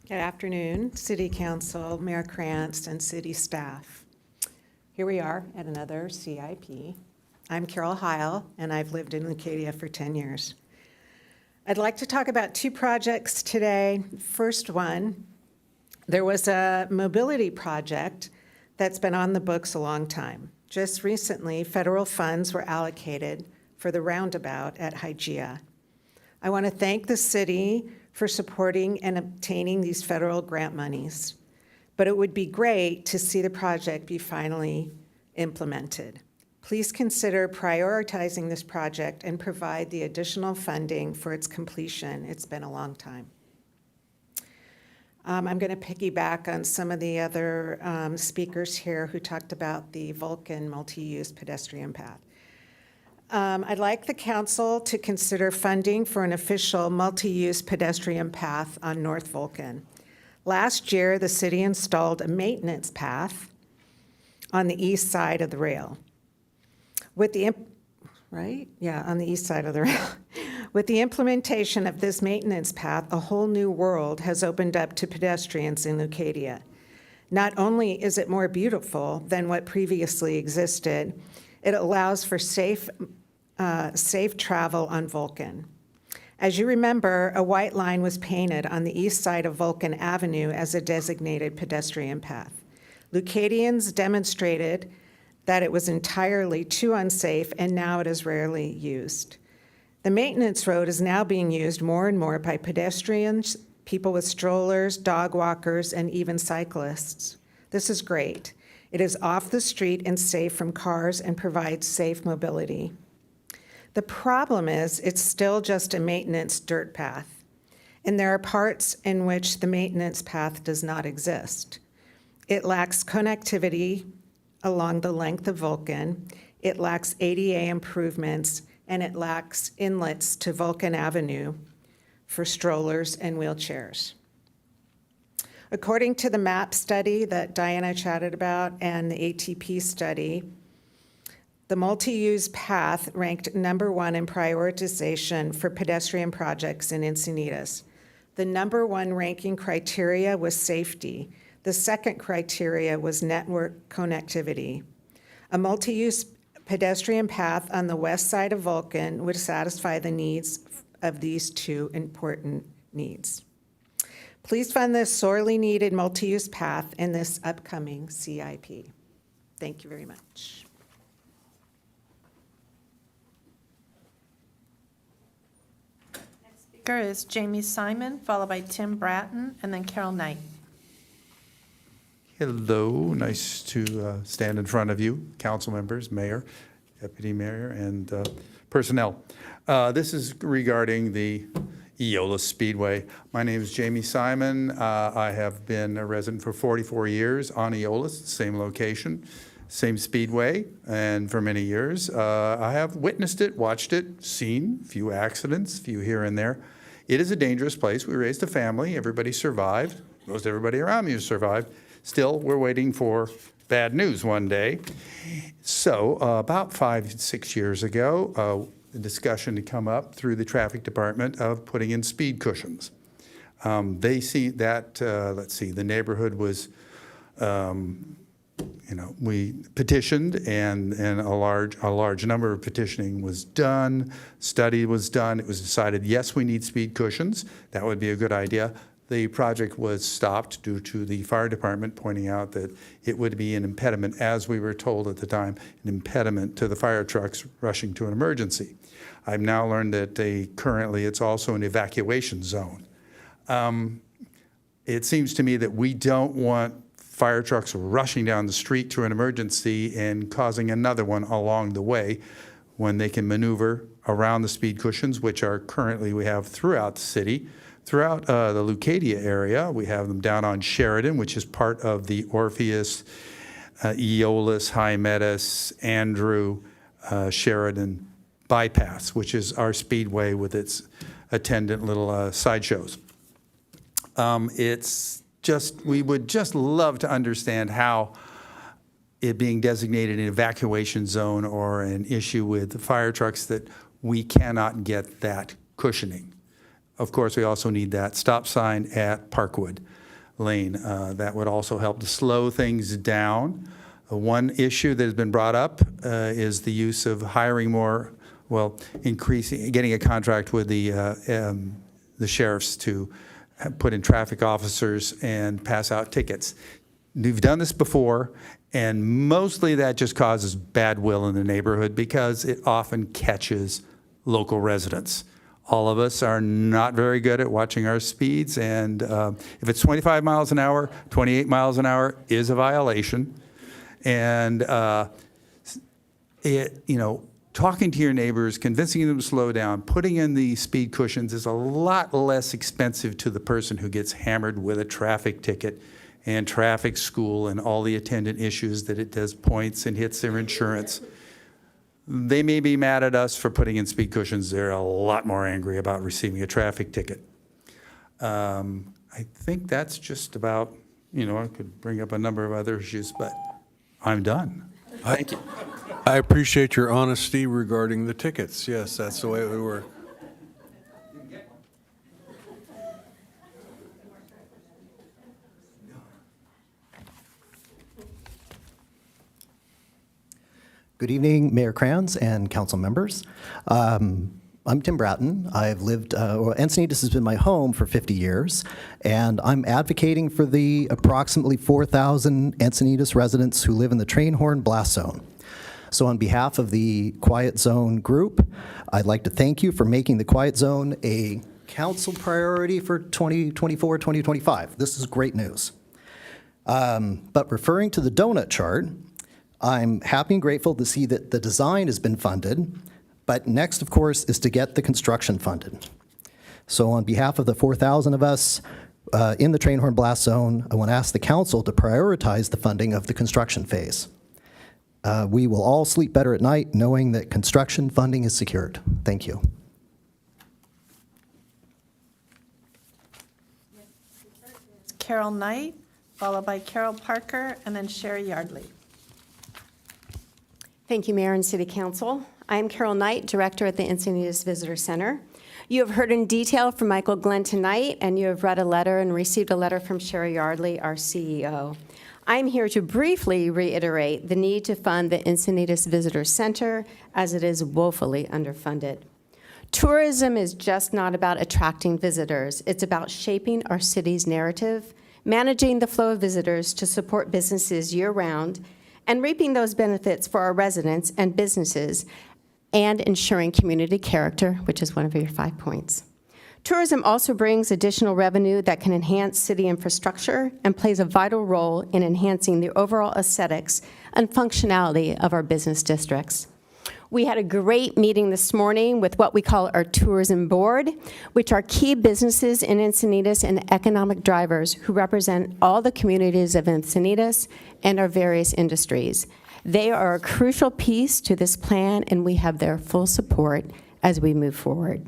Good afternoon, City Council, Mayor Krantz, and city staff. Here we are at another CIP. I'm Carol Heil, and I've lived in Leucadia for 10 years. I'd like to talk about two projects today. First one, there was a mobility project that's been on the books a long time. Just recently, federal funds were allocated for the roundabout at Hygeia. I want to thank the city for supporting and obtaining these federal grant monies, but it would be great to see the project be finally implemented. Please consider prioritizing this project and provide the additional funding for its completion. It's been a long time. I'm going to piggyback on some of the other speakers here who talked about the Vulcan multi-use pedestrian path. I'd like the council to consider funding for an official multi-use pedestrian path on North Vulcan. Last year, the city installed a maintenance path on the east side of the rail. With the on the east side of the rail. With the implementation of this maintenance path, a whole new world has opened up to pedestrians in Leucadia. Not only is it more beautiful than what previously existed, it allows for safe travel on Vulcan. As you remember, a white line was painted on the east side of Vulcan Avenue as a designated pedestrian path. Leucadians demonstrated that it was entirely too unsafe, and now it is rarely used. The maintenance road is now being used more and more by pedestrians, people with strollers, dog walkers, and even cyclists. This is great. It is off the street and safe from cars and provides safe mobility. The problem is it's still just a maintenance dirt path, and there are parts in which the maintenance path does not exist. It lacks connectivity along the length of Vulcan, it lacks ADA improvements, and it lacks inlets to Vulcan Avenue for strollers and wheelchairs. According to the MAP study that Diana chatted about and the ATP study, the multi-use path ranked #1 in prioritization for pedestrian projects in Encinitas. The #1 ranking criteria was safety. The second criteria was network connectivity. A multi-use pedestrian path on the west side of Vulcan would satisfy the needs of these two important needs. Please fund this sorely needed multi-use path in this upcoming CIP. Thank you very much. Next speaker is Jamie Simon, followed by Tim Bratton, and then Carol Knight. Hello, nice to stand in front of you, council members, mayor, deputy mayor, and personnel. This is regarding the Eolus Speedway. My name is Jamie Simon. I have been a resident for 44 years on Eolus, same location, same speedway, and for many years. I have witnessed it, watched it, seen a few accidents, a few here and there. It is a dangerous place. We raised a family. Everybody survived. Most everybody around me survived. Still, we're waiting for bad news one day. So about 5, 6 years ago, the discussion had come up through the traffic department of putting in speed cushions. They see that, the neighborhood was, we petitioned and a large number of petitioning was done, study was done. It was decided, yes, we need speed cushions. That would be a good idea. The project was stopped due to the fire department pointing out that it would be an impediment, as we were told at the time, an impediment to the fire trucks rushing to an emergency. I've now learned that currently it's also an evacuation zone. It seems to me that we don't want fire trucks rushing down the street to an emergency and causing another one along the way when they can maneuver around the speed cushions, which are currently we have throughout the city. Throughout the Leucadia area, we have them down on Sheridan, which is part of the Orpheus, Eolus, Hymettus, Andrew, Sheridan bypass, which is our speedway with its attendant little sideshows. We would just love to understand how it being designated an evacuation zone or an issue with the fire trucks that we cannot get that cushioning. Of course, we also need that stop sign at Parkwood. lane. That would also help to slow things down. One issue that has been brought up is the use of hiring more, getting a contract with the sheriffs to put in traffic officers and pass out tickets. We've done this before, and mostly that just causes bad will in the neighborhood because it often catches local residents. All of us are not very good at watching our speeds, and if it's 25 miles an hour, 28 miles an hour is a violation. And talking to your neighbors, convincing them to slow down, putting in the speed cushions is a lot less expensive to the person who gets hammered with a traffic ticket and traffic school and all the attendant issues that it does points and hits their insurance. They may be mad at us for putting in speed cushions. They're a lot more angry about receiving a traffic ticket. I think that's just about, I could bring up a number of other issues, but I'm done. Thank you. I appreciate your honesty regarding the tickets. Yes, that's the way it would work. Good evening, Mayor Kranz and council members. I'm Tim Bratton. I've lived, Encinitas has been my home for 50 years, and I'm advocating for the approximately 4,000 Encinitas residents who live in the train horn blast zone. So on behalf of the Quiet Zone group, I'd like to thank you for making the Quiet Zone a council priority for 2024-2025. This is great news. But referring to the donut chart, I'm happy and grateful to see that the design has been funded, but next, of course, is to get the construction funded. So on behalf of the 4,000 of us in the train horn blast zone, I want to ask the council to prioritize the funding of the construction phase. We will all sleep better at night knowing that construction funding is secured. Thank you. Carol Knight, followed by Carol Parker, and then Sherry Yardley. Thank you, Mayor and City Council. I am Carol Knight, Director at the Encinitas Visitor Center. You have heard in detail from Michael Glenn tonight, and you have read a letter and received a letter from Sherry Yardley, our CEO. I'm here to briefly reiterate the need to fund the Encinitas Visitor Center, as it is woefully underfunded. Tourism is just not about attracting visitors. It's about shaping our city's narrative, managing the flow of visitors to support businesses year-round, and reaping those benefits for our residents and businesses, and ensuring community character, which is one of your 5 points. Tourism also brings additional revenue that can enhance city infrastructure and plays a vital role in enhancing the overall aesthetics and functionality of our business districts. We had a great meeting this morning with what we call our tourism board, which are key businesses in Encinitas and economic drivers who represent all the communities of Encinitas and our various industries. They are a crucial piece to this plan, and we have their full support as we move forward.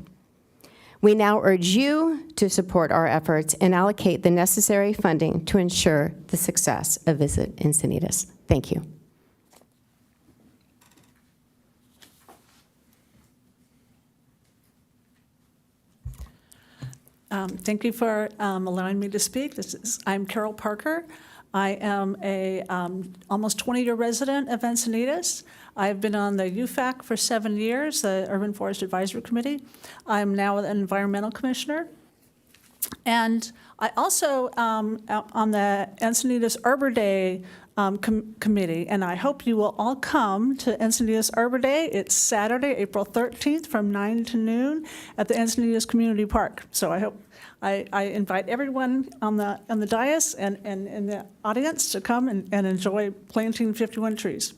We now urge you to support our efforts and allocate the necessary funding to ensure the success of Visit Encinitas. Thank you. Thank you for allowing me to speak. I'm Carol Parker. I am a almost 20-year resident of Encinitas. I've been on the UFAC for 7 years, the Urban Forest Advisory Committee. I'm now an environmental commissioner. And I also on the Encinitas Arbor Day committee, and I hope you will all come to Encinitas Arbor Day. It's Saturday, April 13th from 9 to noon at the Encinitas Community Park. So I hope I invite everyone on the dais and in the audience to come and enjoy planting 51 trees.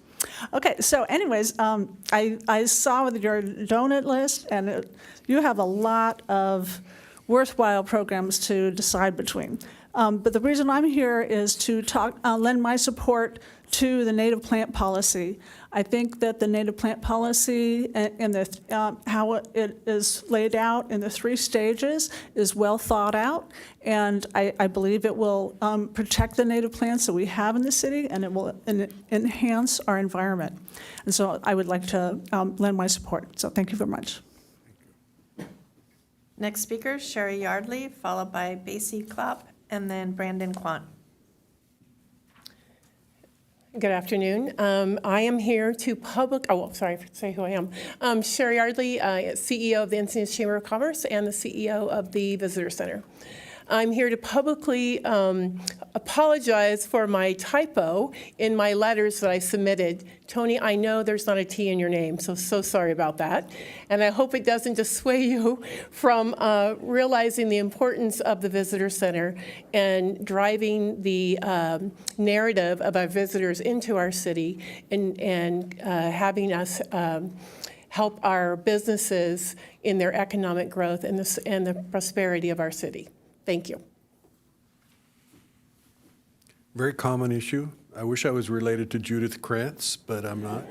Okay, so anyways, I saw with your donut list, and you have a lot of worthwhile programs to decide between. But the reason I'm here is to lend my support to the native plant policy. I think that the native plant policy and how it is laid out in the 3 stages is well thought out, and I believe it will protect the native plants that we have in the city, and it will enhance our environment. And so I would like to lend my support. So thank you very much. Next speaker, Sherry Yardley, followed by Basie Klopp and then Brandon Quan. Good afternoon. I am here to sorry, say who I am. Sherry Yardley, CEO of the Encinitas Chamber of Commerce and the CEO of the Visitor Center. I'm here to publicly apologize for my typo in my letters that I submitted. Tony, I know there's not a T in your name, so sorry about that. And I hope it doesn't dissuade you from realizing the importance of the Visitor Center and driving the narrative of our visitors into our city and having us help our businesses in their economic growth and the prosperity of our city. Thank you. Very common issue. I wish I was related to Judith Krantz, but I'm not.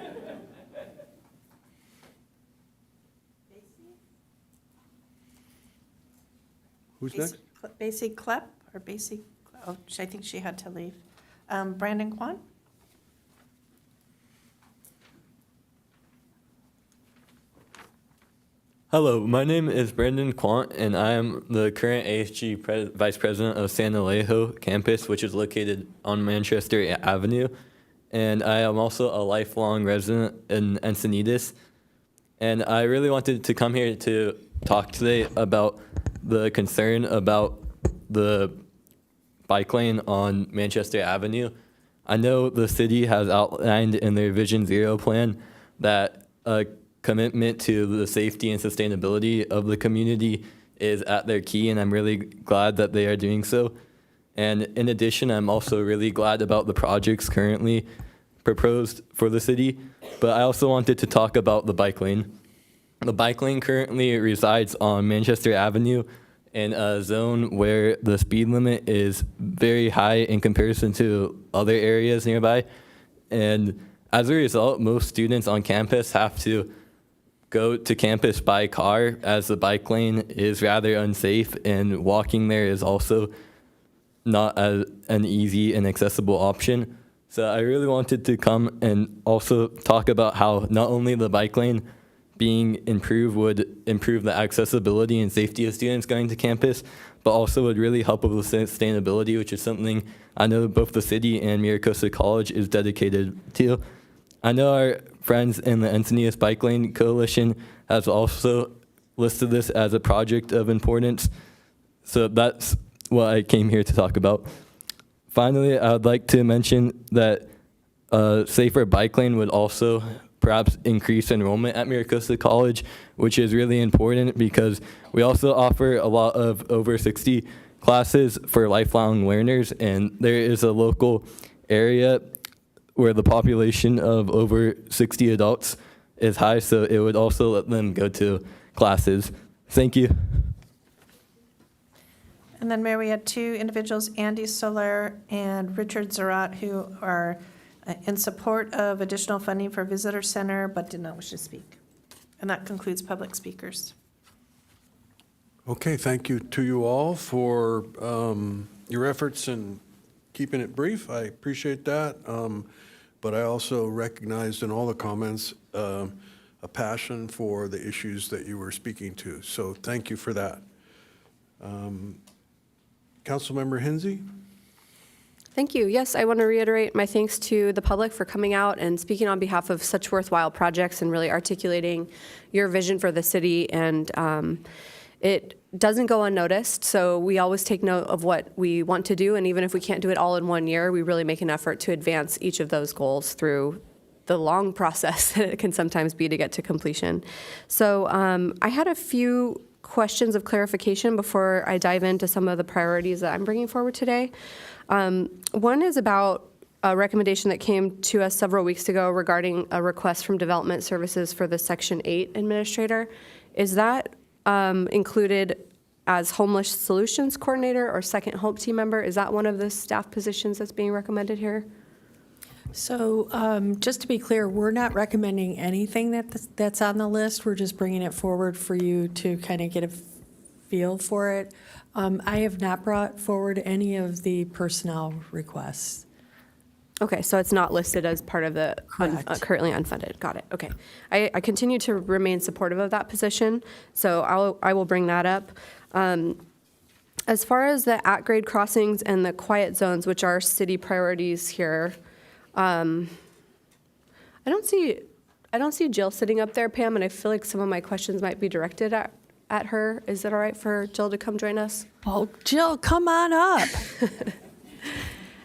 Who's next? Basic Klepp, or Basic, oh, I think she had to leave. Brandon Quan? Hello, my name is Brandon Quant, and I am the current ASG Vice President of San Alejo campus, which is located on Manchester Avenue. And I am also a lifelong resident in Encinitas. And I really wanted to come here to talk today about the concern about the bike lane on Manchester Avenue. I know the city has outlined in their Vision Zero plan that commitment to the safety and sustainability of the community is at their key, and I'm really glad that they are doing so. And in addition, I'm also really glad about the projects currently proposed for the city, but I also wanted to talk about the bike lane. The bike lane currently resides on Manchester Avenue in a zone where the speed limit is very high in comparison to other areas nearby. And as a result, most students on campus have to go to campus by car, as the bike lane is rather unsafe, and walking there is also not an easy and accessible option. So I really wanted to come and also talk about how not only the bike lane being improved would improve the accessibility and safety of students going to campus, but also would really help with sustainability, which is something I know both the city and Miracosta College is dedicated to. I know our friends in the Encinitas Bike Lane Coalition has also listed this as a project of importance. So that's what I came here to talk about. Finally, I would like to mention that a safer bike lane would also perhaps increase enrollment at Miracosta College, which is really important because we also offer a lot of over 60 classes for lifelong learners, and there is a local area where the population of over 60 adults is high, so it would also let them go to classes. Thank you. And then, Mayor, we had two individuals, Andy Soler and Richard Zarat, who are in support of additional funding for Visitor Center, but did not wish to speak. And that concludes public speakers. Okay, thank you to you all for your efforts in keeping it brief. I appreciate that. But I also recognized in all the comments a passion for the issues that you were speaking to. So thank you for that. Councilmember Hensy? Thank you. Yes, I want to reiterate my thanks to the public for coming out and speaking on behalf of such worthwhile projects and really articulating your vision for the city. And it doesn't go unnoticed, so we always take note of what we want to do, and even if we can't do it all in 1 year, we really make an effort to advance each of those goals through the long process that it can sometimes be to get to completion. So I had a few questions of clarification before I dive into some of the priorities that I'm bringing forward today. One is about a recommendation that came to us several weeks ago regarding a request from Development Services for the Section 8 administrator. Is that included as Homeless Solutions Coordinator or Second Hope team member? Is that one of the staff positions that's being recommended here? So just to be clear, we're not recommending anything that's on the list. We're just bringing it forward for you to kind of get a feel for it. I have not brought forward any of the personnel requests. Okay, so it's not listed as part of the currently unfunded. Got it. Okay. I continue to remain supportive of that position, so I will bring that up. As far as the at-grade crossings and the quiet zones, which are city priorities here, I don't see Jill sitting up there, Pam, and I feel like some of my questions might be directed at her. Is it all right for Jill to come join us? Well, Jill, come on up.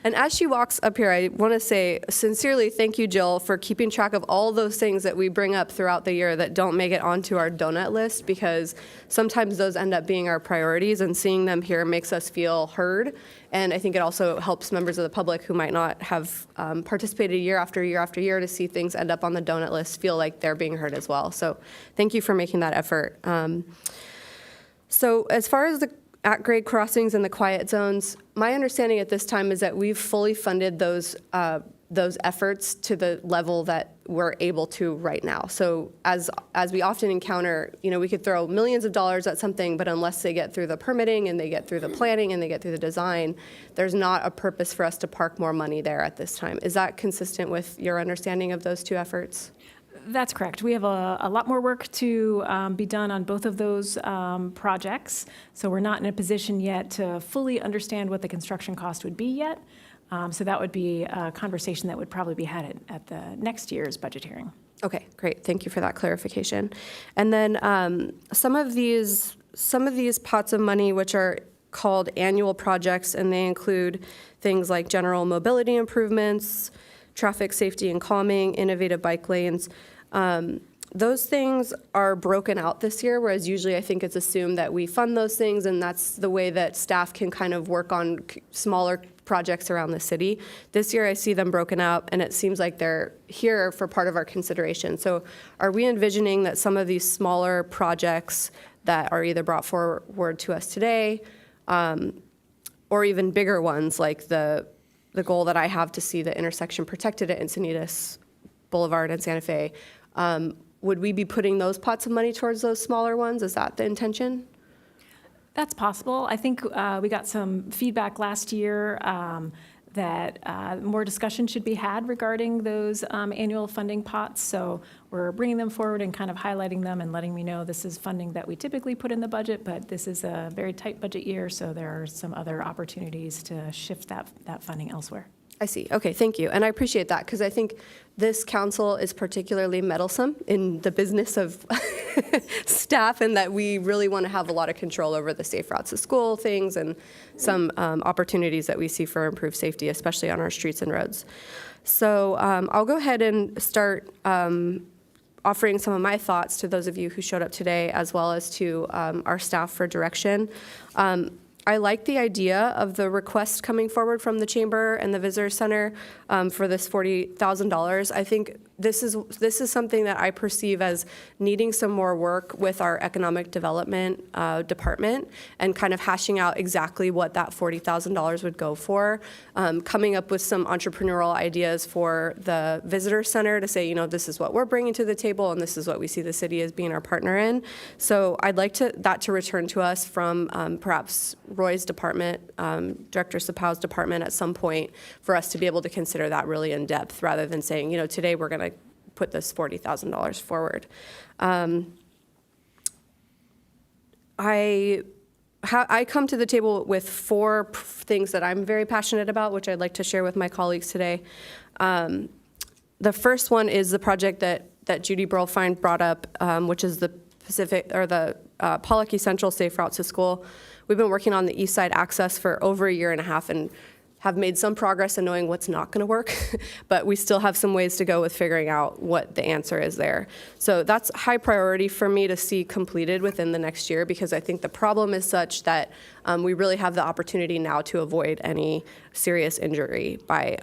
And as she walks up here, I want to say sincerely thank you, Jill, for keeping track of all those things that we bring up throughout the year that don't make it onto our donut list, because sometimes those end up being our priorities, and seeing them here makes us feel heard. And I think it also helps members of the public who might not have participated year after year after year to see things end up on the donut list feel like they're being heard as well. So thank you for making that effort. So as far as the at-grade crossings and the quiet zones, my understanding at this time is that we've fully funded those efforts to the level that we're able to right now. So as we often encounter, we could throw millions of dollars at something, but unless they get through the permitting and they get through the planning and they get through the design, there's not a purpose for us to park more money there at this time. Is that consistent with your understanding of those two efforts? That's correct. We have a lot more work to be done on both of those projects. So we're not in a position yet to fully understand what the construction cost would be yet. So that would be a conversation that would probably be had at the next year's budget hearing. Okay, great. Thank you for that clarification. And then some of these pots of money, which are called annual projects, and they include things like general mobility improvements, traffic safety and calming, innovative bike lanes. Those things are broken out this year, whereas usually I think it's assumed that we fund those things, and that's the way that staff can kind of work on smaller projects around the city. This year I see them broken out, and it seems like they're here for part of our consideration. So are we envisioning that some of these smaller projects that are either brought forward to us today, or even bigger ones like the goal that I have to see the intersection protected at Encinitas Boulevard and Santa Fe, would we be putting those pots of money towards those smaller ones? Is that the intention? That's possible. I think we got some feedback last year that more discussion should be had regarding those annual funding pots. So we're bringing them forward and kind of highlighting them and letting me know this is funding that we typically put in the budget, but this is a very tight budget year, so there are some other opportunities to shift that funding elsewhere. I see. Okay, thank you. And I appreciate that, because I think this council is particularly meddlesome in the business of staff, and that we really want to have a lot of control over the safe routes to school things and some opportunities that we see for improved safety, especially on our streets and roads. So I'll go ahead and start offering some of my thoughts to those of you who showed up today, as well as to our staff for direction. I like the idea of the request coming forward from the Chamber and the Visitor Center for this $40,000. I think this is something that I perceive as needing some more work with our economic development department, and kind of hashing out exactly what that $40,000 would go for, coming up with some entrepreneurial ideas for the Visitor Center to say, this is what we're bringing to the table, and this is what we see the city as being our partner in. So I'd like that to return to us from perhaps Roy's department, Director Sapau's department at some point, for us to be able to consider that really in depth, rather than saying, today we're going to put this $40,000 forward. I come to the table with 4 things that I'm very passionate about, which I'd like to share with my colleagues today. The first one is the project that Judy Burlfine brought up, which is the Pollocky Central Safe Routes to School. We've been working on the east side access for over a year and a half, and have made some progress in knowing what's not going to work, but we still have some ways to go with figuring out what the answer is there. So that's high priority for me to see completed within the next year, because I think the problem is such that we really have the opportunity now to avoid any serious injury by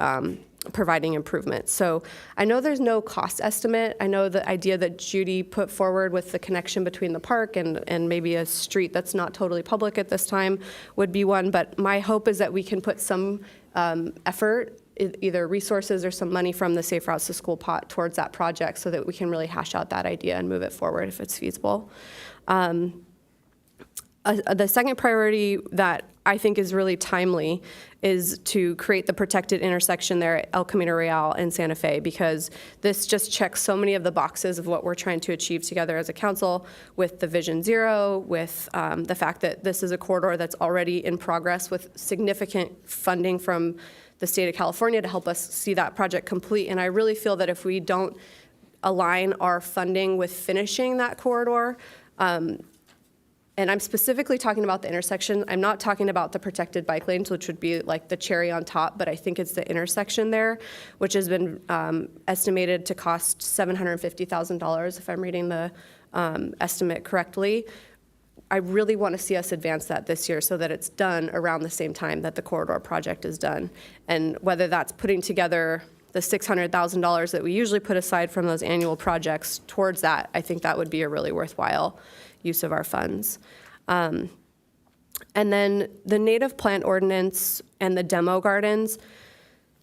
providing improvements. So I know there's no cost estimate. I know the idea that Judy put forward with the connection between the park and maybe a street that's not totally public at this time would be one, but my hope is that we can put some effort, either resources or some money from the Safe Routes to School pot towards that project, so that we can really hash out that idea and move it forward if it's feasible. The second priority that I think is really timely is to create the protected intersection there at El Camino Real and Santa Fe, because this just checks so many of the boxes of what we're trying to achieve together as a council with the Vision Zero, with the fact that this is a corridor that's already in progress with significant funding from the state of California to help us see that project complete. And I really feel that if we don't align our funding with finishing that corridor, and I'm specifically talking about the intersection. I'm not talking about the protected bike lanes, which would be like the cherry on top, but I think it's the intersection there, which has been estimated to cost $750,000, if I'm reading the estimate correctly. I really want to see us advance that this year so that it's done around the same time that the corridor project is done. And whether that's putting together the $600,000 that we usually put aside from those annual projects towards that, I think that would be a really worthwhile use of our funds. And then the native plant ordinance and the demo gardens,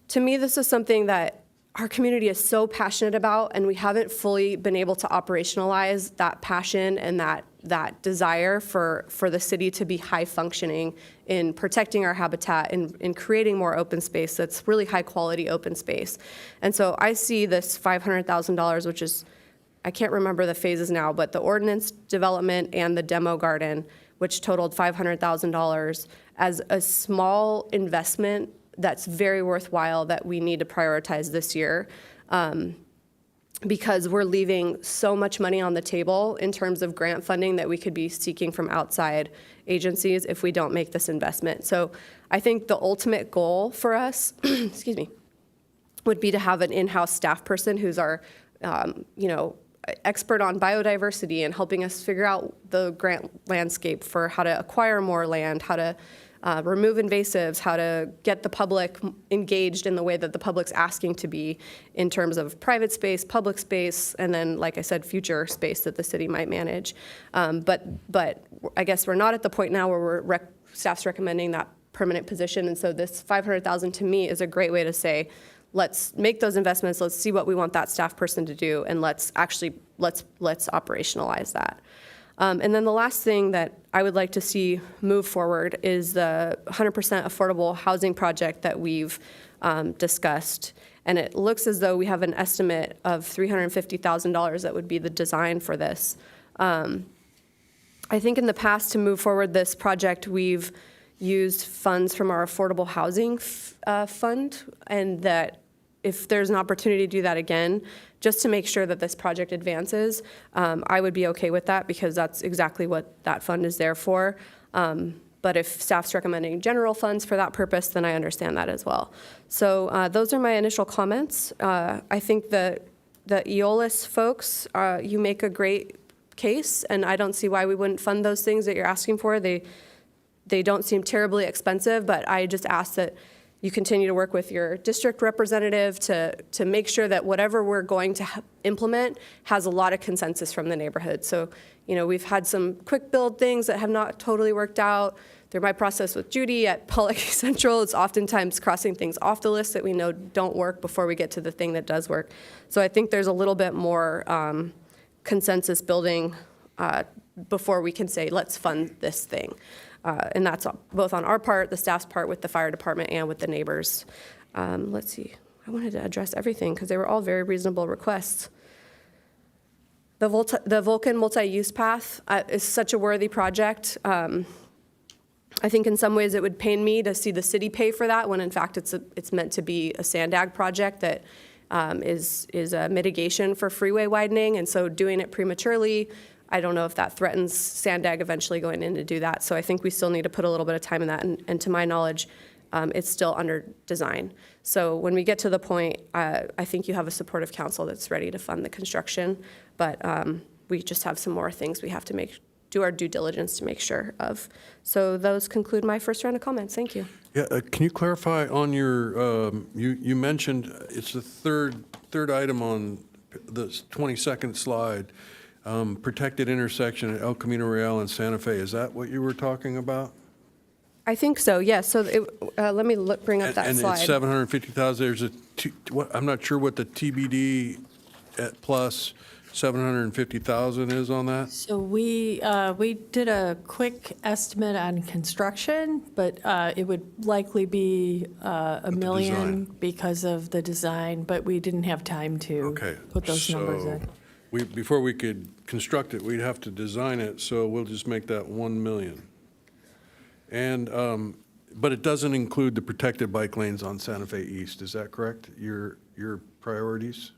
to me, this is something that our community is so passionate about, and we haven't fully been able to operationalize that passion and that desire for the city to be high functioning in protecting our habitat and in creating more open space that's really high quality open space. And so I see this $500,000, which is, I can't remember the phases now, but the ordinance development and the demo garden, which totaled $500,000, as a small investment that's very worthwhile that we need to prioritize this year, because we're leaving so much money on the table in terms of grant funding that we could be seeking from outside agencies if we don't make this investment. So I think the ultimate goal for us, excuse me, would be to have an in-house staff person who's our, expert on biodiversity and helping us figure out the grant landscape for how to acquire more land, how to remove invasives, how to get the public engaged in the way that the public's asking to be in terms of private space, public space, and then, like I said, future space that the city might manage. But I guess we're not at the point now where staff's recommending that permanent position, and so this $500,000 to me is a great way to say, let's make those investments, let's see what we want that staff person to do, and let's operationalize that. And then the last thing that I would like to see move forward is the 100% affordable housing project that we've discussed. And it looks as though we have an estimate of $350,000 that would be the design for this. I think in the past, to move forward this project, we've used funds from our affordable housing fund, and that if there's an opportunity to do that again, just to make sure that this project advances, I would be okay with that, because that's exactly what that fund is there for. But if staff's recommending general funds for that purpose, then I understand that as well. So those are my initial comments. I think the Eolas folks, you make a great case, and I don't see why we wouldn't fund those things that you're asking for. They don't seem terribly expensive, but I just ask that you continue to work with your district representative to make sure that whatever we're going to implement has a lot of consensus from the neighborhood. So, we've had some quick build things that have not totally worked out. Through my process with Judy at Pollock Central, it's oftentimes crossing things off the list that we know don't work before we get to the thing that does work. So I think there's a little bit more consensus building before we can say, let's fund this thing. And that's both on our part, the staff's part, with the fire department, and with the neighbors. Let's see. I wanted to address everything because they were all very reasonable requests. The Vulcan multi-use path is such a worthy project. I think in some ways it would pain me to see the city pay for that, when in fact it's meant to be a SANDAG project that is a mitigation for freeway widening, and so doing it prematurely, I don't know if that threatens SANDAG eventually going in to do that. So I think we still need to put a little bit of time in that. And to my knowledge, it's still under design. So when we get to the point, I think you have a supportive council that's ready to fund the construction. But we just have some more things we have to do our due diligence to make sure of. So those conclude my first round of comments. Thank you. Yeah, can you clarify on your, you mentioned it's the third item on the 22nd slide, protected intersection at El Camino Real and Santa Fe. Is that what you were talking about? I think so, yes. So let me bring up that slide. And it's 750,000. There's I'm not sure what the TBD plus 750,000 is on that? So we did a quick estimate on construction, but it would likely be $1 million because of the design, but we didn't have time to put those numbers in. Before we could construct it, we'd have to design it, so we'll just make that 1 million. And, but it doesn't include the protected bike lanes on Santa Fe East, is that correct? Your priorities?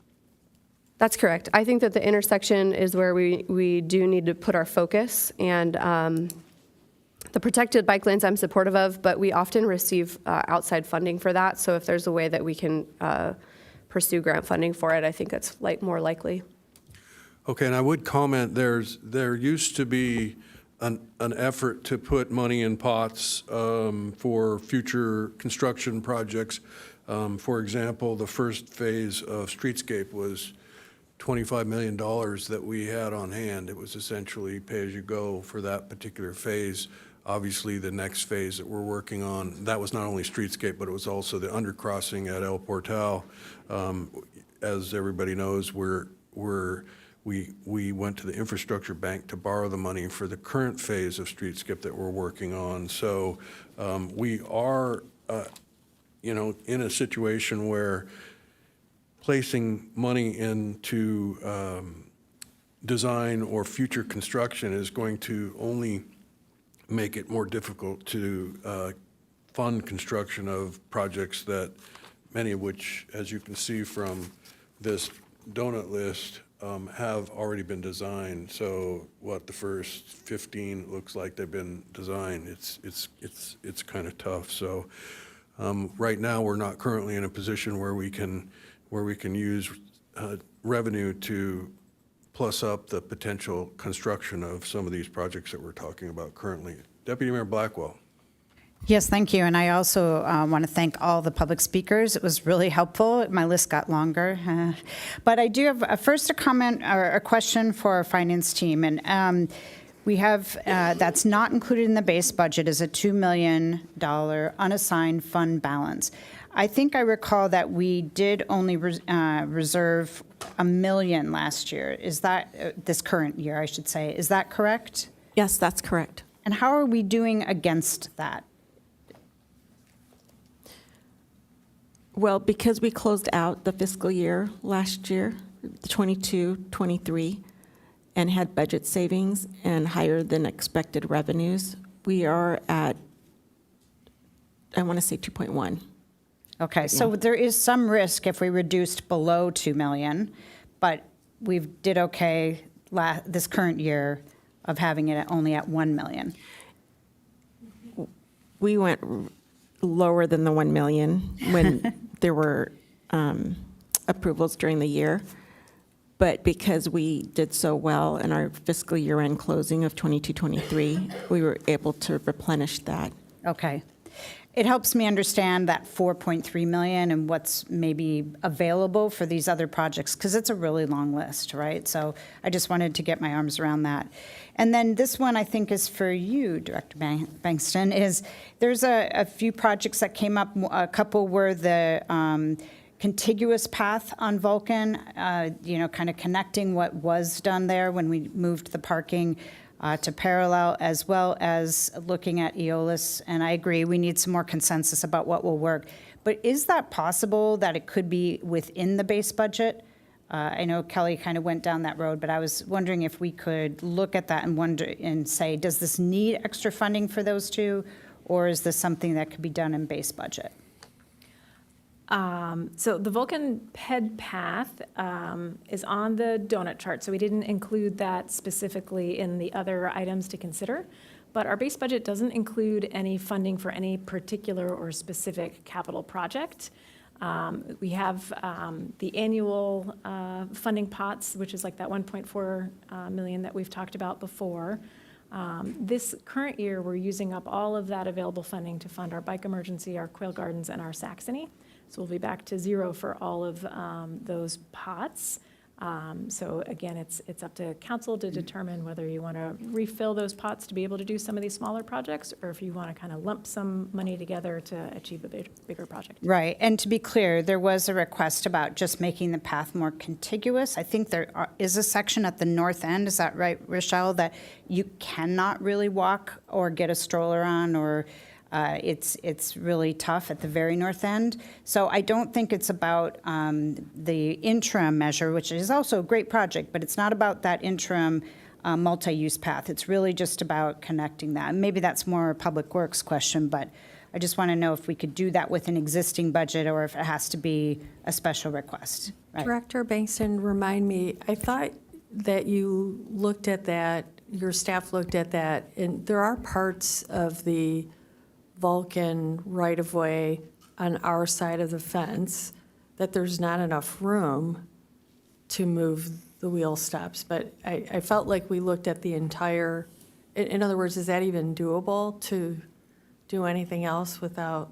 That's correct. I think that the intersection is where we do need to put our focus, and the protected bike lanes I'm supportive of, but we often receive outside funding for that, so if there's a way that we can pursue grant funding for it, I think it's more likely. Okay, and I would comment, there used to be an effort to put money in pots for future construction projects. For example, the first phase of Streetscape was $25 million that we had on hand. It was essentially pay-as-you-go for that particular phase. Obviously, the next phase that we're working on, that was not only Streetscape, but it was also the undercrossing at El Portal. As everybody knows, we went to the infrastructure bank to borrow the money for the current phase of Streetscape that we're working on. So we are, in a situation where placing money into design or future construction is going to only make it more difficult to fund construction of projects that, many of which, as you can see from this donut list, have already been designed. So the first 15 looks like they've been designed. It's kind of tough. So right now, we're not currently in a position where we can use revenue to plus up the potential construction of some of these projects that we're talking about currently. Deputy Mayor Blackwell. Yes, thank you. And I also want to thank all the public speakers. It was really helpful. My list got longer. But I do have first a comment or a question for our finance team. And we have, that's not included in the base budget, is a $2 million unassigned fund balance. I think I recall that we did only reserve $1 million last year. Is that, this current year, I should say, is that correct? Yes, that's correct. And how are we doing against that? Well, because we closed out the fiscal year last year, 22-23, and had budget savings and higher than expected revenues, we are at, I want to say 2.1. Okay, so there is some risk if we reduced below 2 million, but we did okay this current year of having it only at 1 million. We went lower than the 1 million when there were approvals during the year. But because we did so well in our fiscal year-end closing of 22-23, we were able to replenish that. Okay. It helps me understand that 4.3 million and what's maybe available for these other projects, because it's a really long list, right? So I just wanted to get my arms around that. And then this one I think is for you, Director Bankston, is there's a few projects that came up. A couple were the contiguous path on Vulcan, kind of connecting what was done there when we moved the parking to parallel, as well as looking at Eolus. And I agree, we need some more consensus about what will work. But is that possible that it could be within the base budget? I know Kelly kind of went down that road, but I was wondering if we could look at that and say, does this need extra funding for those two? Or is this something that could be done in base budget? So the Vulcan Ped Path is on the donut chart, so we didn't include that specifically in the other items to consider. But our base budget doesn't include any funding for any particular or specific capital project. We have the annual funding pots, which is like that 1.4 million that we've talked about before. This current year, we're using up all of that available funding to fund our bike emergency, our Quail Gardens, and our Saxony. So we'll be back to zero for all of those pots. So again, it's up to council to determine whether you want to refill those pots to be able to do some of these smaller projects, or if you want to kind of lump some money together to achieve a bigger project. Right, and to be clear, there was a request about just making the path more contiguous. I think is a section at the north end, is that right, Rochelle, that you cannot really walk or get a stroller on, or it's really tough at the very north end. So I don't think it's about the interim measure, which is also a great project, but it's not about that interim multi-use path. It's really just about connecting that. And maybe that's more a Public Works question, but I just want to know if we could do that with an existing budget or if it has to be a special request. Right. Director Bankston, remind me, I thought that you looked at that, your staff looked at that, and there are parts of the Vulcan right-of-way on our side of the fence that there's not enough room to move the wheel stops, but I felt like we looked at the entire, in other words, is that even doable to do anything else without?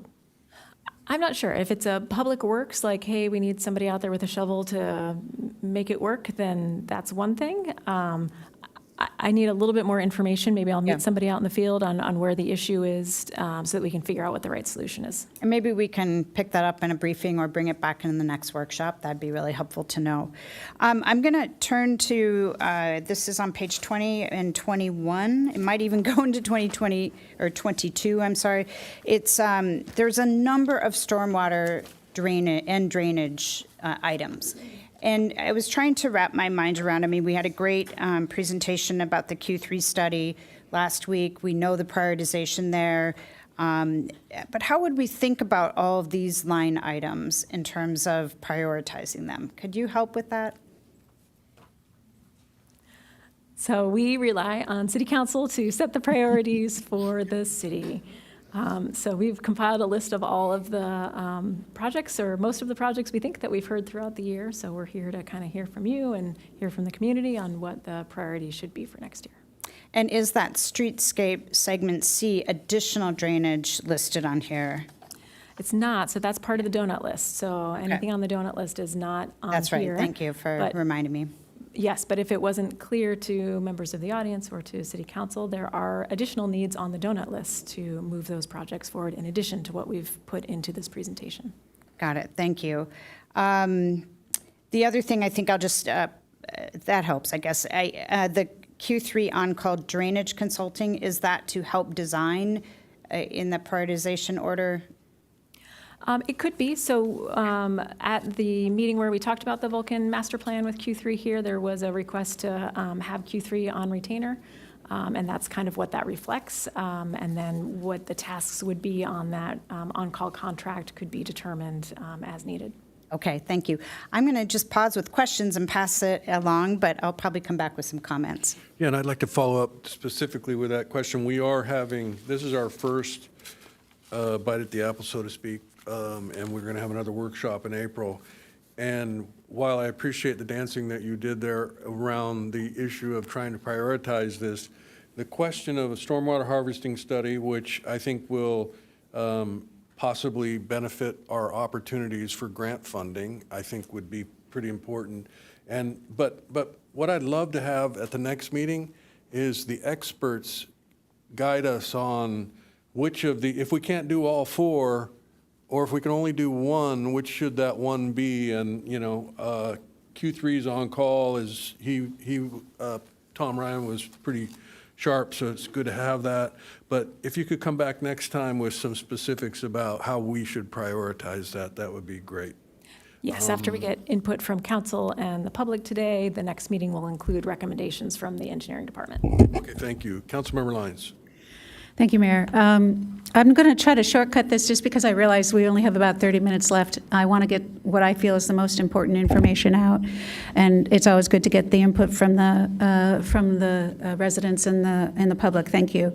I'm not sure. If it's a public works, like, hey, we need somebody out there with a shovel to make it work, then that's one thing. I need a little bit more information. Maybe I'll meet somebody out in the field on where the issue is so that we can figure out what the right solution is. And maybe we can pick that up in a briefing or bring it back in the next workshop. That'd be really helpful to know. I'm going to turn to, this is on page 20 and 21. It might even go into 2020 or 22, I'm sorry. It's, there's a number of stormwater drainage items. And I was trying to wrap my mind around, I mean, we had a great presentation about the Q3 study last week. We know the prioritization there. But how would we think about all of these line items in terms of prioritizing them? Could you help with that? So we rely on City Council to set the priorities for the city. So we've compiled a list of all of the projects, or most of the projects we think that we've heard throughout the year. So we're here to kind of hear from you and hear from the community on what the priorities should be for next year. And is that streetscape segment C additional drainage listed on here? It's not, so that's part of the donut list. So anything on the donut list is not on here. That's right, thank you for reminding me. Yes, but if it wasn't clear to members of the audience or to City Council, there are additional needs on the donut list to move those projects forward in addition to what we've put into this presentation. Got it, thank you. The other thing I think I'll just, that helps, I guess. The Q3 on-call drainage consulting, is that to help design in the prioritization order? It could be. So at the meeting where we talked about the Vulcan master plan with Q3 here, there was a request to have Q3 on retainer. And that's kind of what that reflects. And then what the tasks would be on that on-call contract could be determined as needed. Okay, thank you. I'm going to just pause with questions and pass it along, but I'll probably come back with some comments. Yeah, and I'd like to follow up specifically with that question. We are having, this is our first bite at the apple, so to speak. And we're going to have another workshop in April. And while I appreciate the dancing that you did there around the issue of trying to prioritize this, the question of a stormwater harvesting study, which I think will possibly benefit our opportunities for grant funding, I think would be pretty important. But what I'd love to have at the next meeting is the experts guide us on which of the, if we can't do all four, or if we can only do one, which should that one be? And, you know, Q3's on call is, Tom Ryan was pretty sharp, so it's good to have that. But if you could come back next time with some specifics about how we should prioritize that, that would be great. Yes, after we get input from council and the public today, the next meeting will include recommendations from the engineering department. Okay, thank you. Councilmember Lyons. Thank you, Mayor. I'm going to try to shortcut this just because I realize we only have about 30 minutes left. I want to get what I feel is the most important information out, and it's always good to get the input from the residents and the public. Thank you.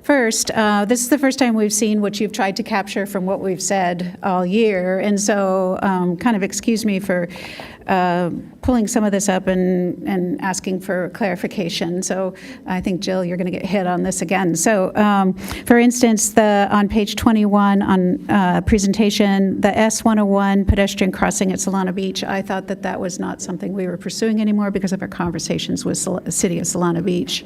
First, this is the first time we've seen what you've tried to capture from what we've said all year, and so kind of excuse me for pulling some of this up and asking for clarification. So I think, Jill, you're going to get hit on this again. So for instance, on page 21 on presentation, the S101 pedestrian crossing at Solana Beach, I thought that was not something we were pursuing anymore because of our conversations with the city of Solana Beach.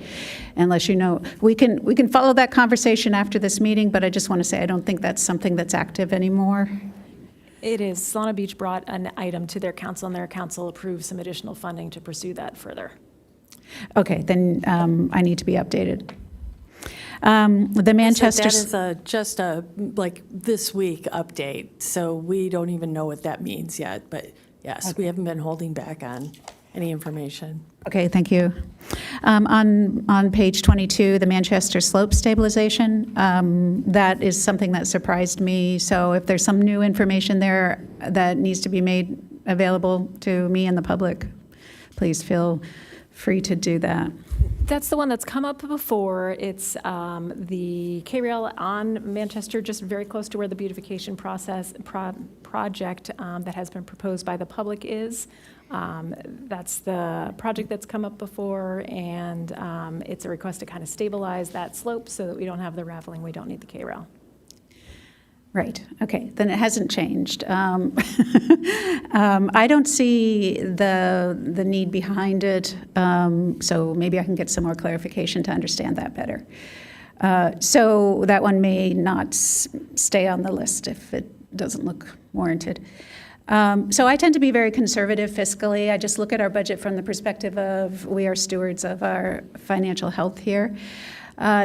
Unless you know, we can follow that conversation after this meeting, but I just want to say I don't think that's something that's active anymore. It is. Solana Beach brought an item to their council, and their council approved some additional funding to pursue that further. Okay, then I need to be updated. The Manchester... That is just a, like, this week update, so we don't even know what that means yet. But yes, we haven't been holding back on any information. Okay, thank you. On page 22, the Manchester slope stabilization, that is something that surprised me. So if there's some new information there that needs to be made available to me and the public, please feel free to do that. That's the one that's come up before. It's the K-rail on Manchester, just very close to where the beautification project that has been proposed by the public is. That's the project that's come up before, and it's a request to kind of stabilize that slope so that we don't have the raveling. We don't need the K-rail. Right, okay, then it hasn't changed. I don't see the need behind it, so maybe I can get some more clarification to understand that better. So that one may not stay on the list if it doesn't look warranted. So I tend to be very conservative fiscally. I just look at our budget from the perspective of we are stewards of our financial health here.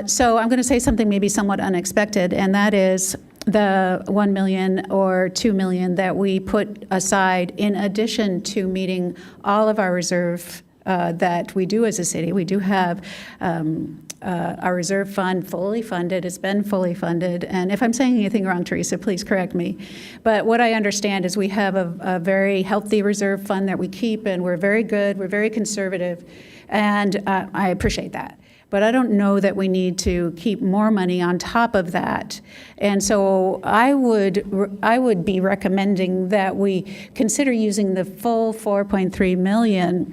So I'm going to say something maybe somewhat unexpected, and that is the $1 million or $2 million that we put aside in addition to meeting all of our reserve that we do as a city. We do have our reserve fund fully funded. It's been fully funded. And if I'm saying anything wrong, Teresa, please correct me. But what I understand is we have a very healthy reserve fund that we keep, and we're very good, we're very conservative, and I appreciate that. But I don't know that we need to keep more money on top of that. And so I would be recommending that we consider using the full $4.3 million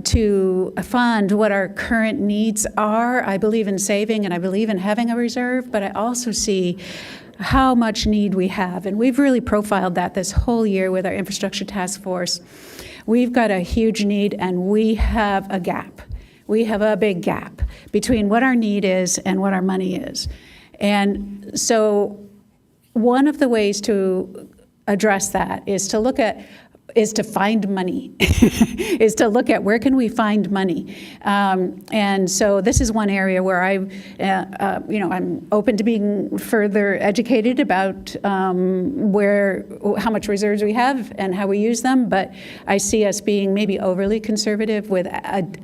to fund what our current needs are. I believe in saving and I believe in having a reserve, but I also see how much need we have. And we've really profiled that this whole year with our infrastructure task force. We've got a huge need and we have a gap. We have a big gap between what our need is and what our money is. And so one of the ways to address that is to find money, is to look at where can we find money. And so this is one area where I'm open to being further educated about how much reserves we have and how we use them, but I see us being maybe overly conservative with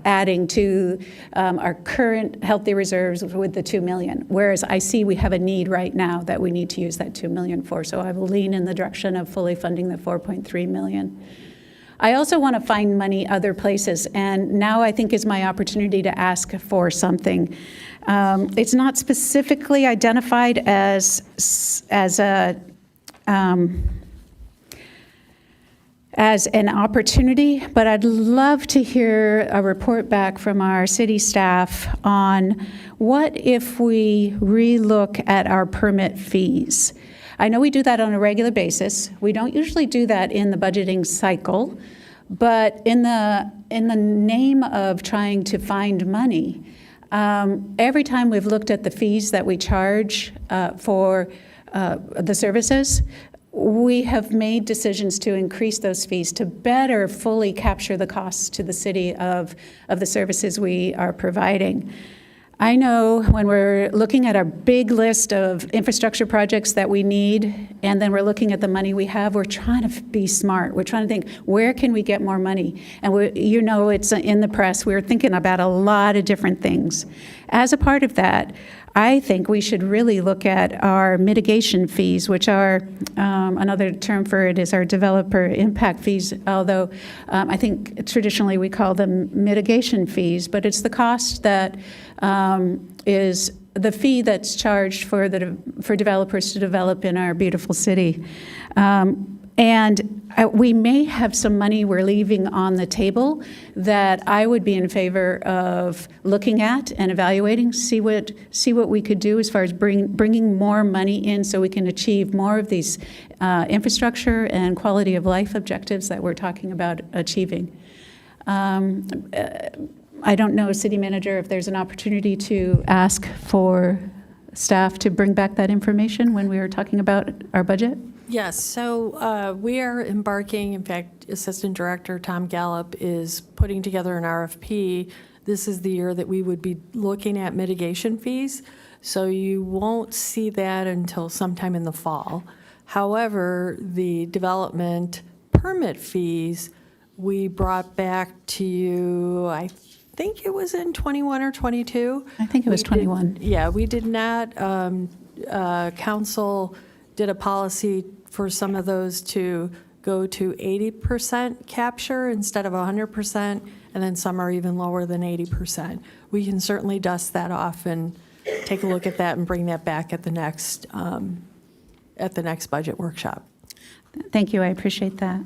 adding to our current healthy reserves with the $2 million, whereas I see we have a need right now that we need to use that $2 million for. So I will lean in the direction of fully funding the $4.3 million. I also want to find money other places, and now I think is my opportunity to ask for something. It's not specifically identified as an opportunity, but I'd love to hear a report back from our city staff on what if we relook at our permit fees. I know we do that on a regular basis. We don't usually do that in the budgeting cycle, but in the name of trying to find money, every time we've looked at the fees that we charge for the services, we have made decisions to increase those fees to better fully capture the costs to the city of the services we are providing. I know when we're looking at our big list of infrastructure projects that we need, and then we're looking at the money we have, we're trying to be smart. We're trying to think, where can we get more money? And it's in the press, we're thinking about a lot of different things. As a part of that, I think we should really look at our mitigation fees, which are, another term for it is our developer impact fees, although I think traditionally we call them mitigation fees, but it's the cost that is the fee that's charged for developers to develop in our beautiful city. And we may have some money we're leaving on the table that I would be in favor of looking at and evaluating, see what we could do as far as bringing more money in so we can achieve more of these infrastructure and quality of life objectives that we're talking about achieving. I don't know, City Manager, if there's an opportunity to ask for staff to bring back that information when we were talking about our budget? Yes, so we are embarking, in fact, Assistant Director Tom Gallup is putting together an RFP. This is the year that we would be looking at mitigation fees, so you won't see that until sometime in the fall. However, the development permit fees, we brought back to you, I think it was in 21 or 22. I think it was 21. Yeah, we did not, council did a policy for some of those to go to 80% capture instead of 100%, and then some are even lower than 80%. We can certainly dust that off and take a look at that and bring that back at the next budget workshop. Thank you, I appreciate that.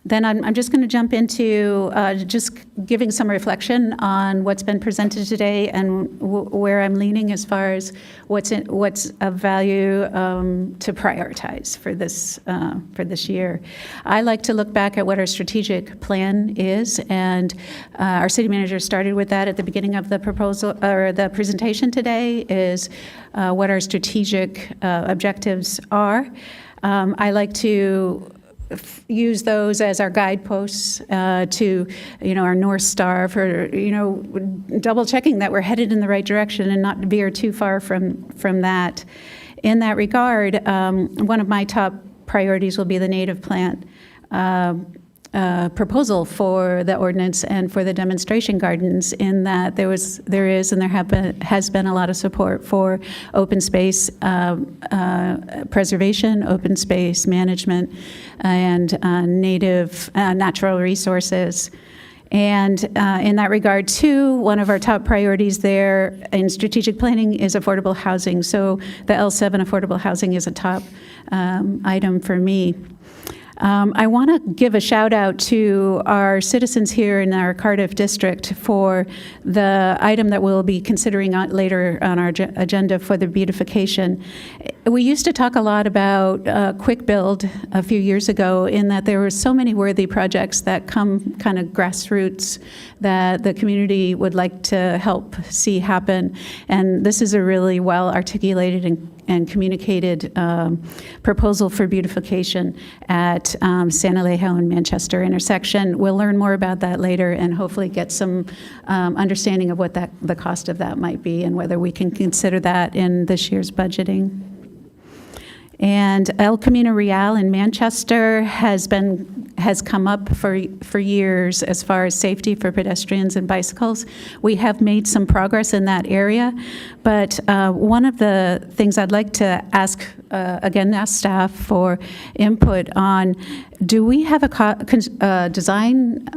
Then I'm just going to jump into just giving some reflection on what's been presented today and where I'm leaning as far as what's of value to prioritize for this year. I like to look back at what our strategic plan is, and our city manager started with that at the beginning of the proposal or the presentation today. Is what our strategic objectives are. I like to use those as our guideposts to, our North Star for, double checking that we're headed in the right direction and not veer too far from that. In that regard, one of my top priorities will be the native plant proposal for the ordinance and for the demonstration gardens, in that there has been a lot of support for open space preservation, open space management, and native natural resources. And in that regard, too, one of our top priorities there in strategic planning is affordable housing. So the L7 affordable housing is a top item for me. I want to give a shout out to our citizens here in our Cardiff district for the item that we'll be considering later on our agenda for the beautification. We used to talk a lot about quick build a few years ago, in that there were so many worthy projects that come kind of grassroots that the community would like to help see happen. And this is a really well articulated and communicated proposal for beautification at San Alejo and Manchester intersection. We'll learn more about that later and hopefully get some understanding of what the cost of that might be and whether we can consider that in this year's budgeting. And El Camino Real in Manchester has come up for years as far as safety for pedestrians and bicycles. We have made some progress in that area, but one of the things I'd like to ask staff for input on: do we have a design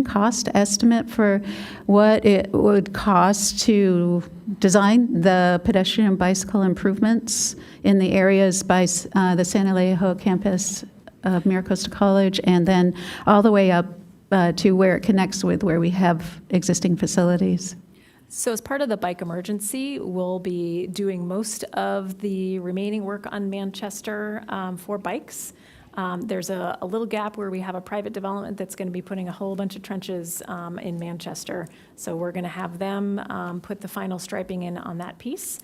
cost estimate for what it would cost to design the pedestrian and bicycle improvements in the areas by the San Alejo campus of Miracosta College, and then all the way up to where it connects with where we have existing facilities? So as part of the bike emergency, we'll be doing most of the remaining work on Manchester for bikes. There's a little gap where we have a private development that's going to be putting a whole bunch of trenches in Manchester. So we're going to have them put the final striping in on that piece.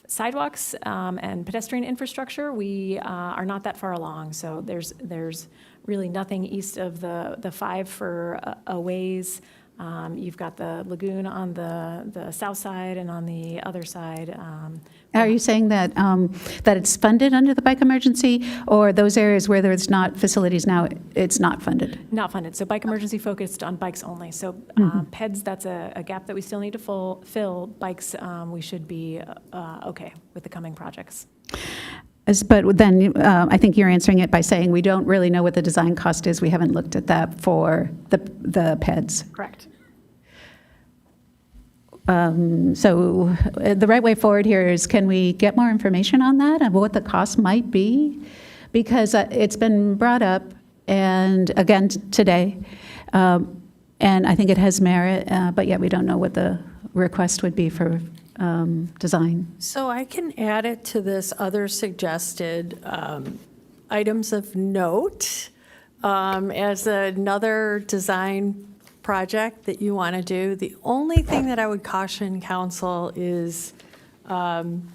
Sidewalks and pedestrian infrastructure, we are not that far along. So there's really nothing east of the 5 for a ways. You've got the lagoon on the south side, and on the other side. Are you saying that that it's funded under the bike emergency, or those areas where there's not facilities now, it's not funded? Not funded. So bike emergency focused on bikes only. So PEDs, that's a gap that we still need to fill. Bikes, we should be okay with the coming projects. But then I think you're answering it by saying we don't really know what the design cost is. We haven't looked at that for the PEDs. Correct. So the right way forward here is, can we get more information on that and what the cost might be? Because it's been brought up, and again today, and I think it has merit, but yet we don't know what the request would be for design. So I can add it to this other suggested items of note as another design project that you want to do. The only thing that I would caution council is, and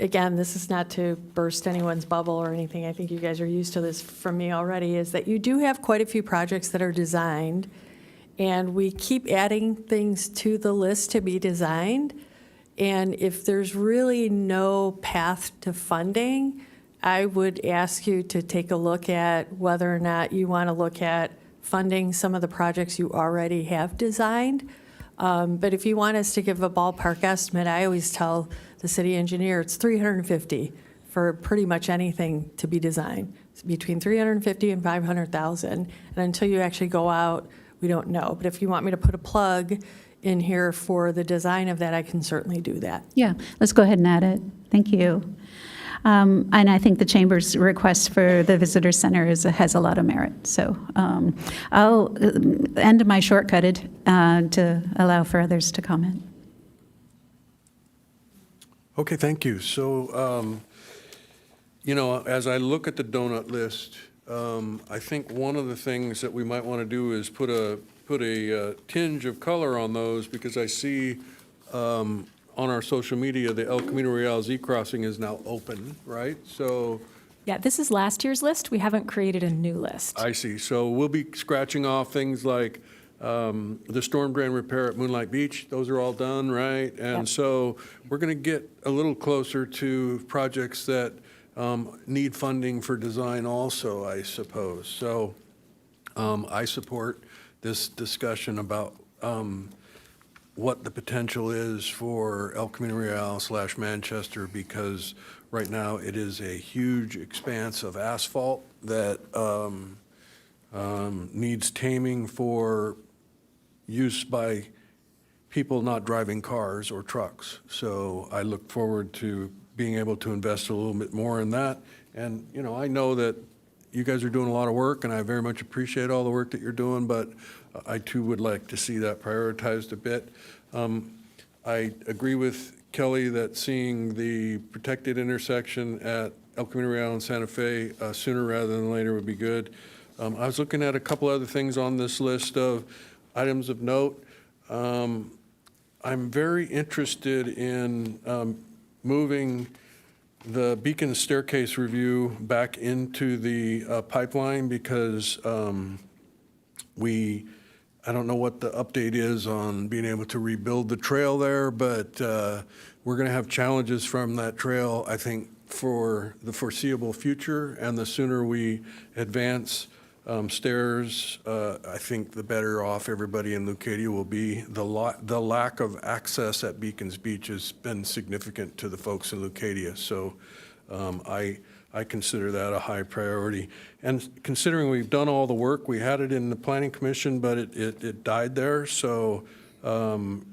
again, this is not to burst anyone's bubble or anything, I think you guys are used to this from me already, is that you do have quite a few projects that are designed, and we keep adding things to the list to be designed. And if there's really no path to funding, I would ask you to take a look at whether or not you want to look at funding some of the projects you already have designed. But if you want us to give a ballpark estimate, I always tell the city engineer it's $350 for pretty much anything to be designed. It's between $350 and $500,000. And until you actually go out, we don't know. But if you want me to put a plug in here for the design of that, I can certainly do that. Yeah, let's go ahead and add it. Thank you. And I think the Chamber's request for the Visitor Center has a lot of merit. So I'll end my shortcutted to allow for others to comment. Okay, thank you. So, as I look at the donut list, I think one of the things that we might want to do is put a tinge of color on those, because I see on our social media, the El Camino Real Z crossing is now open, right? So Yeah, this is last year's list. We haven't created a new list. I see. So we'll be scratching off things like the storm drain repair at Moonlight Beach. Those are all done, right? And Yep. so we're going to get a little closer to projects that need funding for design also, I suppose. So I support this discussion about what the potential is for El Camino Real / Manchester, because right now it is a huge expanse of asphalt that needs taming for use by people not driving cars or trucks. So I look forward to being able to invest a little bit more in that. And, I know that you guys are doing a lot of work, and I very much appreciate all the work that you're doing, but I too would like to see that prioritized a bit. I agree with Kelly that seeing the protected intersection at El Camino Real and Santa Fe sooner rather than later would be good. I was looking at a couple other things on this list of items of note. I'm very interested in moving the Beacon staircase review back into the pipeline, because I don't know what the update is on being able to rebuild the trail there, but we're going to have challenges from that trail, I think, for the foreseeable future. And the sooner we advance stairs, I think the better off everybody in Leucadia will be. The lack of access at Beacons Beach has been significant to the folks in Leucadia. So I consider that a high priority. And considering we've done all the work, we had it in the Planning Commission, but it died there. So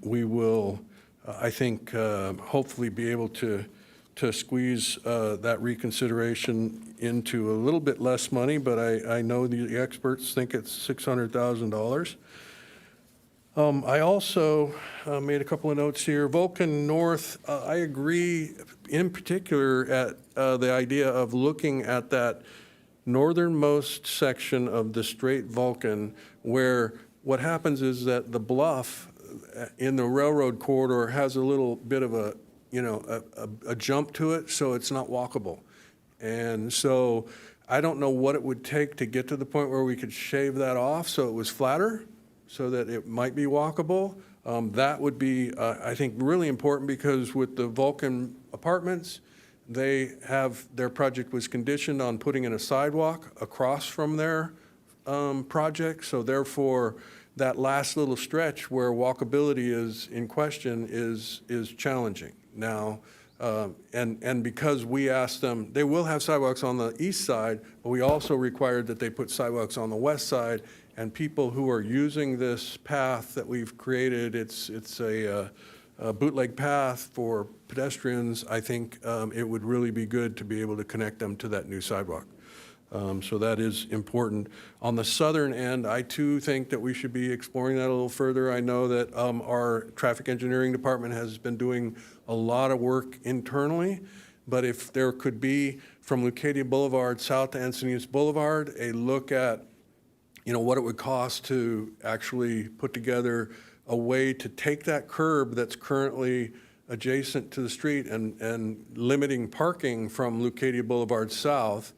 we will, I think, hopefully be able to squeeze that reconsideration into a little bit less money, but I know the experts think it's $600,000. I also made a couple of notes here. Vulcan North, I agree in particular at the idea of looking at that northernmost section of the straight Vulcan, where what happens is that the bluff in the railroad corridor has a little bit of a jump to it, so it's not walkable. And so I don't know what it would take to get to the point where we could shave that off so it was flatter, so that it might be walkable. That would be, I think, really important, because with the Vulcan apartments, their project was conditioned on putting in a sidewalk across from their project. So therefore, that last little stretch where walkability is in question is challenging. Now, And because we asked them, they will have sidewalks on the east side, but we also required that they put sidewalks on the west side. And people who are using this path that we've created, it's a bootleg path for pedestrians. I think it would really be good to be able to connect them to that new sidewalk. So that is important. On the southern end, I too think that we should be exploring that a little further. I know that our traffic engineering department has been doing a lot of work internally, but if there could be from Leucadia Boulevard south to Encinitas Boulevard, a look at what it would cost to actually put together a way to take that curb that's currently adjacent to the street and limiting parking from Leucadia Boulevard south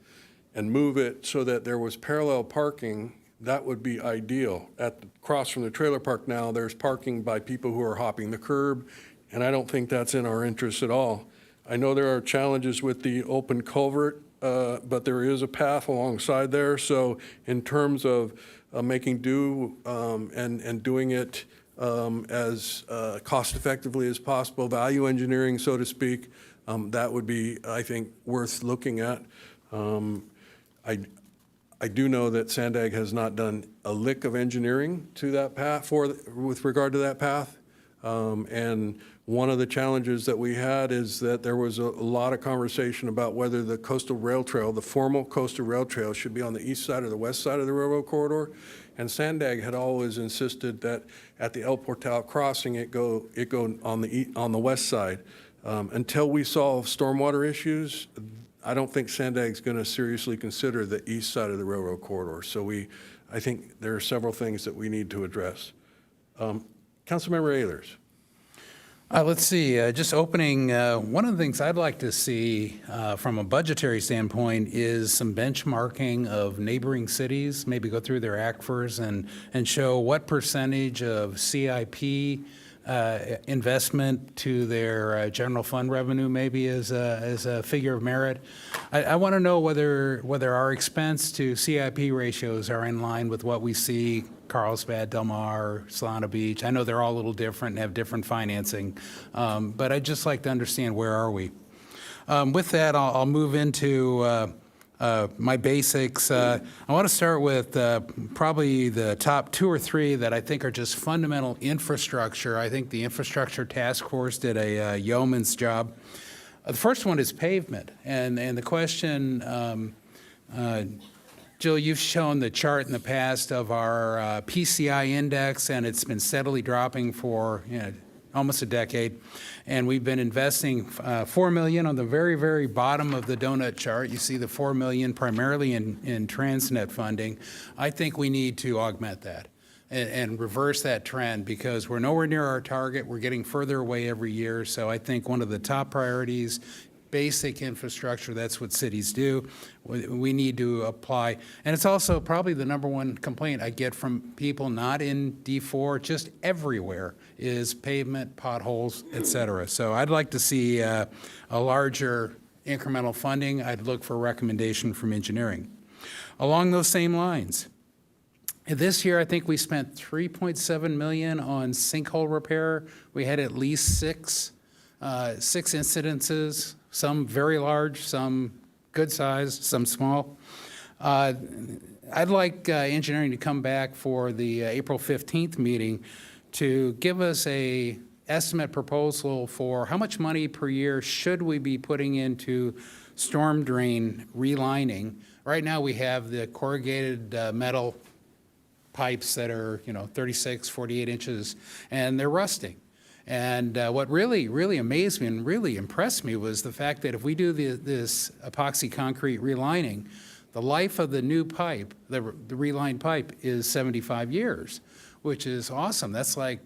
and move it so that there was parallel parking, that would be ideal. Across from the trailer park now, there's parking by people who are hopping the curb, and I don't think that's in our interest at all. I know there are challenges with the open culvert, but there is a path alongside there. So in terms of making do and doing it as cost effectively as possible, value engineering, so to speak, that would be, I think, worth looking at. I do know that Sandag has not done a lick of engineering to that path with regard to that path. And one of the challenges that we had is that there was a lot of conversation about whether the coastal rail trail, the formal coastal rail trail, should be on the east side or the west side of the railroad corridor. And Sandag had always insisted that at the El Portal crossing, it go on the west side. Until we solve stormwater issues, I don't think Sandag's going to seriously consider the east side of the railroad corridor. So I think there are several things that we need to address. Councilmember Ehlers. Let's see, just opening, one of the things I'd like to see from a budgetary standpoint is some benchmarking of neighboring cities, maybe go through their ACFRs and show what percentage of CIP investment to their general fund revenue maybe as a figure of merit. I want to know whether our expense to CIP ratios are in line with what we see Carlsbad, Del Mar, Solana Beach. I know they're all a little different and have different financing, but I'd just like to understand where are we. With that, I'll move into my basics. I want to start with probably the top 2 or 3 that I think are just fundamental infrastructure. I think the Infrastructure Task Force did a yeoman's job. The first one is pavement, and the question, Jill, you've shown the chart in the past of our PCI index, and it's been steadily dropping for almost a decade. And we've been investing $4 million on the very, very bottom of the donut chart. You see the $4 million primarily in Transnet funding. I think we need to augment that and reverse that trend because we're nowhere near our target. We're getting further away every year. So I think one of the top priorities, basic infrastructure, that's what cities do. We need to apply. And it's also probably the #1 complaint I get from people not in D4, just everywhere, is pavement, potholes, et cetera. So I'd like to see a larger incremental funding. I'd look for a recommendation from engineering. Along those same lines, this year I think we spent $3.7 million on sinkhole repair. We had at least six incidences, some very large, some good sized, some small. I'd like engineering to come back for the April 15th meeting to give us a estimate proposal for how much money per year should we be putting into storm drain relining. Right now we have the corrugated metal pipes that are 36, 48 inches, and they're rusting. And what really, really amazed me and really impressed me was the fact that if we do this epoxy concrete relining, the life of the new pipe, the relined pipe, is 75 years, which is awesome. That's like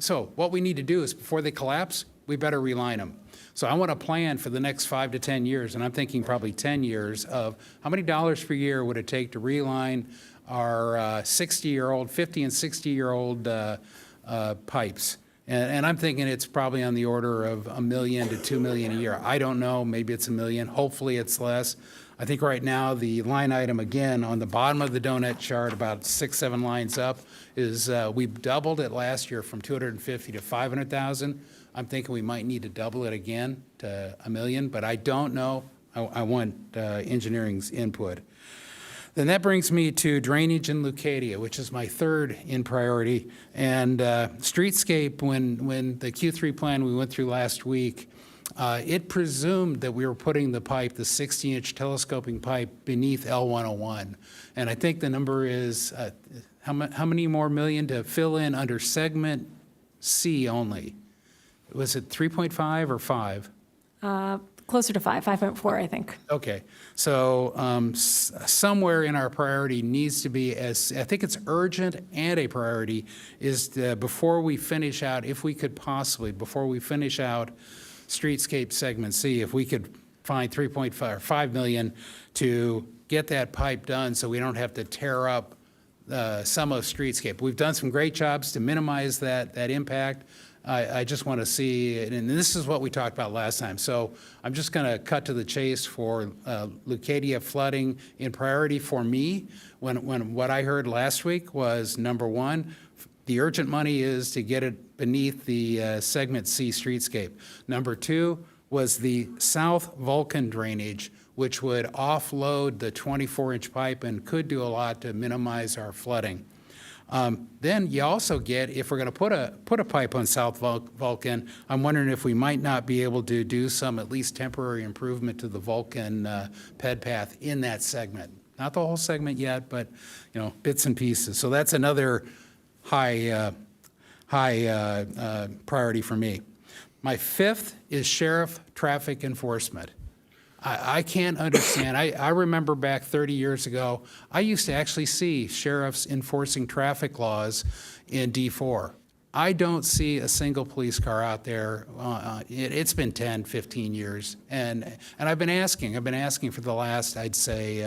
so what we need to do is before they collapse, we better reline them. So I want to plan for the next 5 to 10 years, and I'm thinking probably 10 years of how many dollars per year would it take to reline our 60-year-old, 50 and 60-year-old pipes. And I'm thinking it's probably on the order of $1 million to $2 million a year. I don't know, maybe it's $1 million, hopefully it's less. I think right now the line item, again, on the bottom of the donut chart, about 6, 7 lines up, is we've doubled it last year from $250,000 to $500,000. I'm thinking we might need to double it again to $1 million, but I don't know. I want engineering's input. Then that brings me to drainage in Leucadia, which is my third in priority. And streetscape, when the Q3 plan we went through last week, it presumed that we were putting the pipe, the 60-inch telescoping pipe, beneath L101. And I think the number is, how many more million to fill in under segment C only? Was it 3.5 or 5? Closer to 5.4, I think. Okay, so somewhere in our priority needs to be, as I think it's urgent and a priority, is before we finish out, if we could possibly, before we finish out streetscape segment C, if we could find 3.5 or 5 million to get that pipe done so we don't have to tear up some of streetscape. We've done some great jobs to minimize that impact. I just want to see, and this is what we talked about last time. So I'm just going to cut to the chase for Leucadia flooding in priority for me. When what I heard last week was, number one, the urgent money is to get it beneath the segment C streetscape. Number two was the South Vulcan drainage, which would offload the 24-inch pipe and could do a lot to minimize our flooding. Then you also get, if we're going to put a pipe on South Vulcan, I'm wondering if we might not be able to do some at least temporary improvement to the Vulcan ped path in that segment. Not the whole segment yet, but bits and pieces. So that's another high priority for me. My fifth is sheriff traffic enforcement. I can't understand. I remember back 30 years ago, I used to actually see sheriffs enforcing traffic laws in D4. I don't see a single police car out there. It's been 10, 15 years. And I've been asking for the last, I'd say,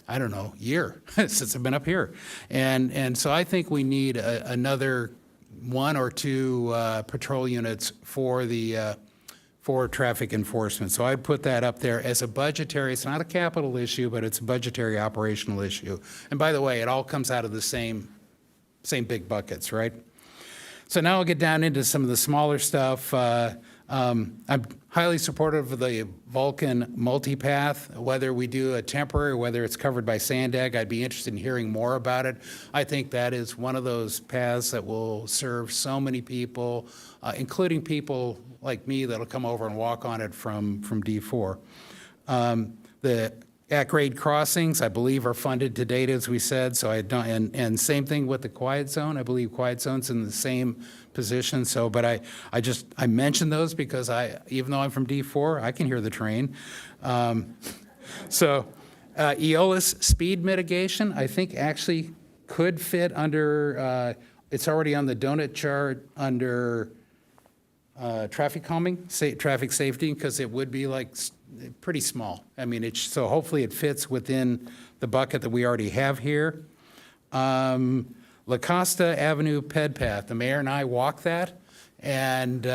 I don't know, year since I've been up here. And so I think we need another 1 or 2 patrol units for traffic enforcement. So I'd put that up there as a budgetary, it's not a capital issue, but it's a budgetary operational issue. And by the way, it all comes out of the same big buckets, right? So now I'll get down into some of the smaller stuff. I'm highly supportive of the Vulcan multipath, whether we do a temporary, whether it's covered by Sandag. I'd be interested in hearing more about it. I think that is one of those paths that will serve so many people, including people like me that'll come over and walk on it from D4. The at-grade crossings, I believe, are funded to date, as we said. So I don't, and same thing with the quiet zone. I believe quiet zone's in the same position. So, but I mentioned those because even though I'm from D4, I can hear the train. Eolus speed mitigation, I think actually could fit under. It's already on the donut chart under traffic calming, traffic safety, because it would be like pretty small. I mean, so hopefully it fits within the bucket that we already have here. La Costa Avenue Ped Path, the mayor and I walked that, and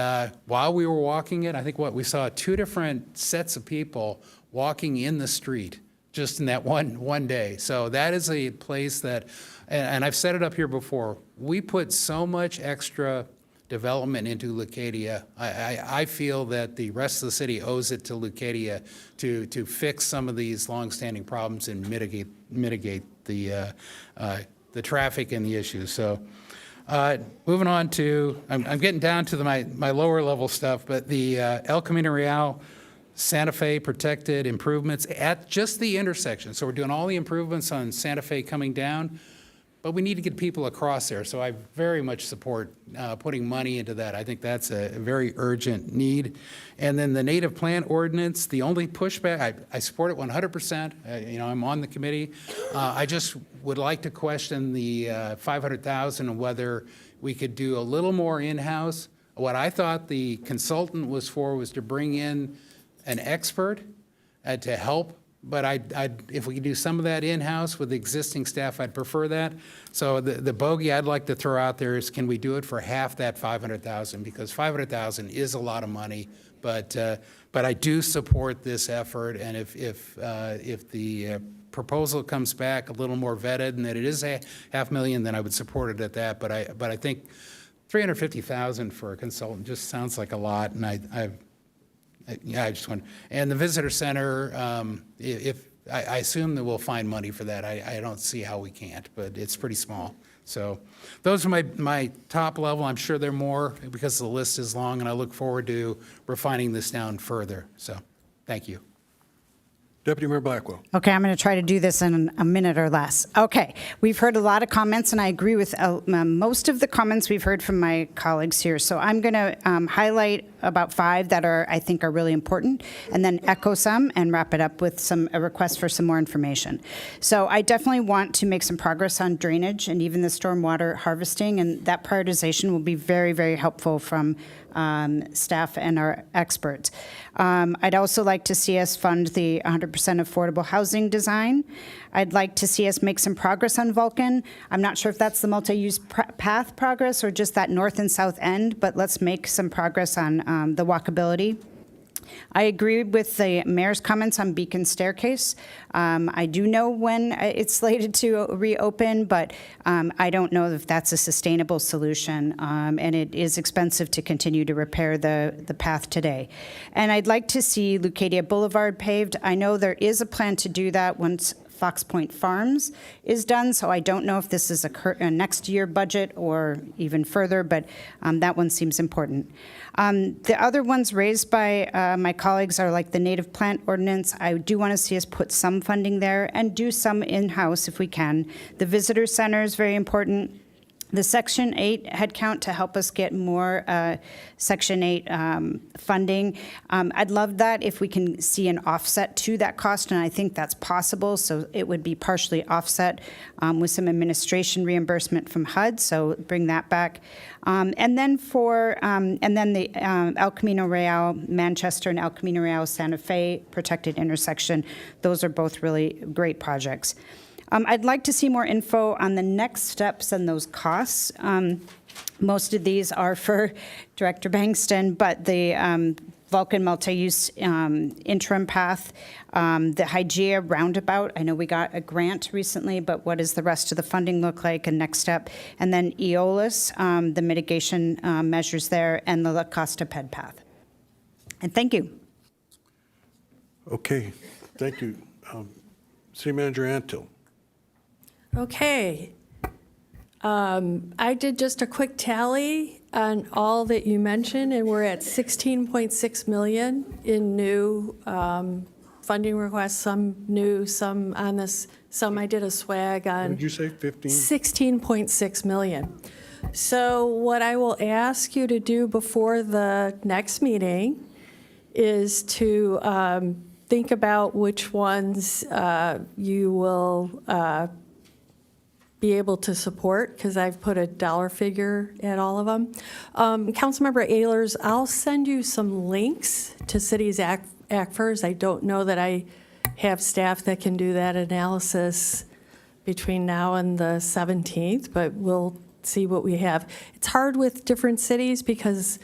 while we were walking it, I think we saw 2 different sets of people walking in the street just in that one day. So that is a place that, and I've said it up here before, we put so much extra development into Leucadia. I feel that the rest of the city owes it to Leucadia to fix some of these longstanding problems and mitigate the traffic and the issues. So moving on to, I'm getting down to my lower level stuff, but the El Camino Real Santa Fe protected improvements at just the intersection. So we're doing all the improvements on Santa Fe coming down, but we need to get people across there. So I very much support putting money into that. I think that's a very urgent need. And then the native plant ordinance, the only pushback, I support it 100%. I'm on the committee. I just would like to question the $500,000 and whether we could do a little more in-house. What I thought the consultant was for was to bring in an expert to help. But if we could do some of that in-house with existing staff, I'd prefer that. So the bogey I'd like to throw out there is, can we do it for half that $500,000? Because $500,000 is a lot of money, but I do support this effort. And if the proposal comes back a little more vetted and that it is a $500,000, then I would support it at that. But I think $350,000 for a consultant just sounds like a lot, and I just want, and the visitor center, I assume that we'll find money for that. I don't see how we can't, but it's pretty small. So those are my top level. I'm sure there are more because the list is long, and I look forward to refining this down further. So thank you. Deputy Mayor Blackwell. Okay, I'm going to try to do this in a minute or less. Okay, we've heard a lot of comments, and I agree with most of the comments we've heard from my colleagues here. So I'm going to highlight about 5 that I think are really important, and then echo some and wrap it up with a request for some more information. So I definitely want to make some progress on drainage and even the stormwater harvesting, and that prioritization will be very, very helpful from staff and our experts. I'd also like to see us fund the 100% affordable housing design. I'd like to see us make some progress on Vulcan. I'm not sure if that's the multi-use path progress or just that north and south end, but let's make some progress on the walkability. I agree with the mayor's comments on Beacon Staircase. I do know when it's slated to reopen, but I don't know if that's a sustainable solution, and it is expensive to continue to repair the path today. And I'd like to see Leucadia Boulevard paved. I know there is a plan to do that once Fox Point Farms is done, so I don't know if this is a next year budget or even further, but that one seems important. The other ones raised by my colleagues are like the native plant ordinance. I do want to see us put some funding there and do some in-house if we can. The visitor center is very important. The Section 8 headcount to help us get more Section 8 funding. I'd love that if we can see an offset to that cost, and I think that's possible. So it would be partially offset with some administration reimbursement from HUD. So bring that back. And then the El Camino Real Manchester and El Camino Real Santa Fe protected intersection. Those are both really great projects. I'd like to see more info on the next steps and those costs. Most of these are for Director Bankston, but the Vulcan multi-use interim path, the Hygeia roundabout, I know we got a grant recently, but what does the rest of the funding look like, and next step? And then Eolus, the mitigation measures there, and the La Costa Ped path. And thank you. Okay, thank you. City Manager Antil. Okay. I did just a quick tally on all that you mentioned, and we're at 16.6 million in new funding requests, some new, some on this, some I did a swag on. What did you say, 15? 16.6 million. So what I will ask you to do before the next meeting is to think about which ones you will be able to support, because I've put a dollar figure at all of them. Councilmember Ehlers, I'll send you some links to cities ACFRs. I don't know that I have staff that can do that analysis between now and the 17th, but we'll see what we have. It's hard with different cities because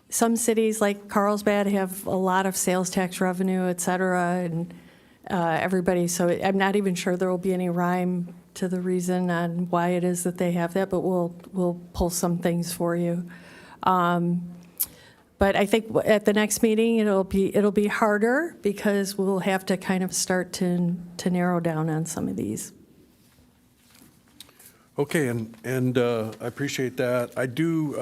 some cities like Carlsbad have a lot of sales tax revenue, et cetera, and everybody, so I'm not even sure there will be any rhyme to the reason on why it is that they have that, but we'll pull some things for you. But I think at the next meeting it'll be harder because we'll have to kind of start to narrow down on some of these. Okay, and I appreciate that. I do,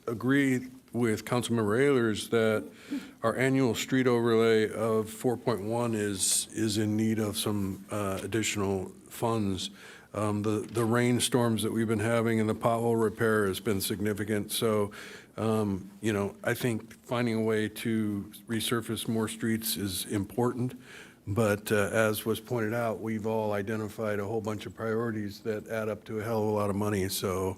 agree with Councilmember Ehlers that our annual street overlay of 4.1 is in need of some additional funds. The rainstorms that we've been having and the pothole repair has been significant. So, I think finding a way to resurface more streets is important. But as was pointed out, we've all identified a whole bunch of priorities that add up to a hell of a lot of money. So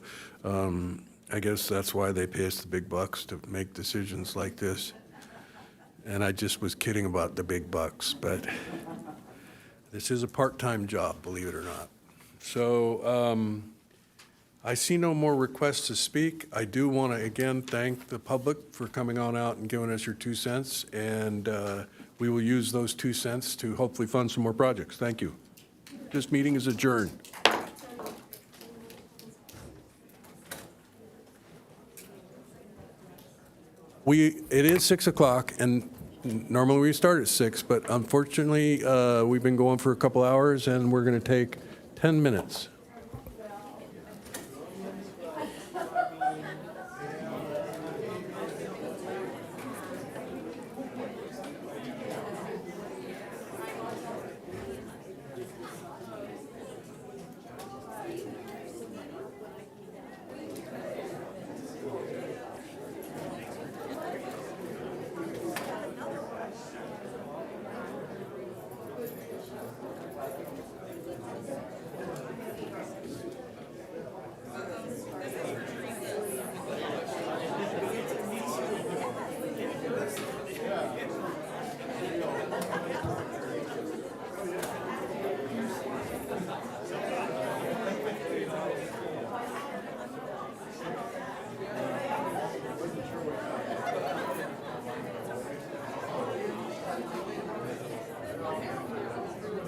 I guess that's why they pay us the big bucks to make decisions like this. And I just was kidding about the big bucks, but this is a part-time job, believe it or not. So I see no more requests to speak. I do want to again thank the public for coming on out and giving us your 2 cents, and we will use those 2 cents to hopefully fund some more projects. Thank you. This meeting is adjourned. It is 6 o'clock, and normally we start at 6, but unfortunately, we've been going for a couple hours, and we're going to take 10 minutes.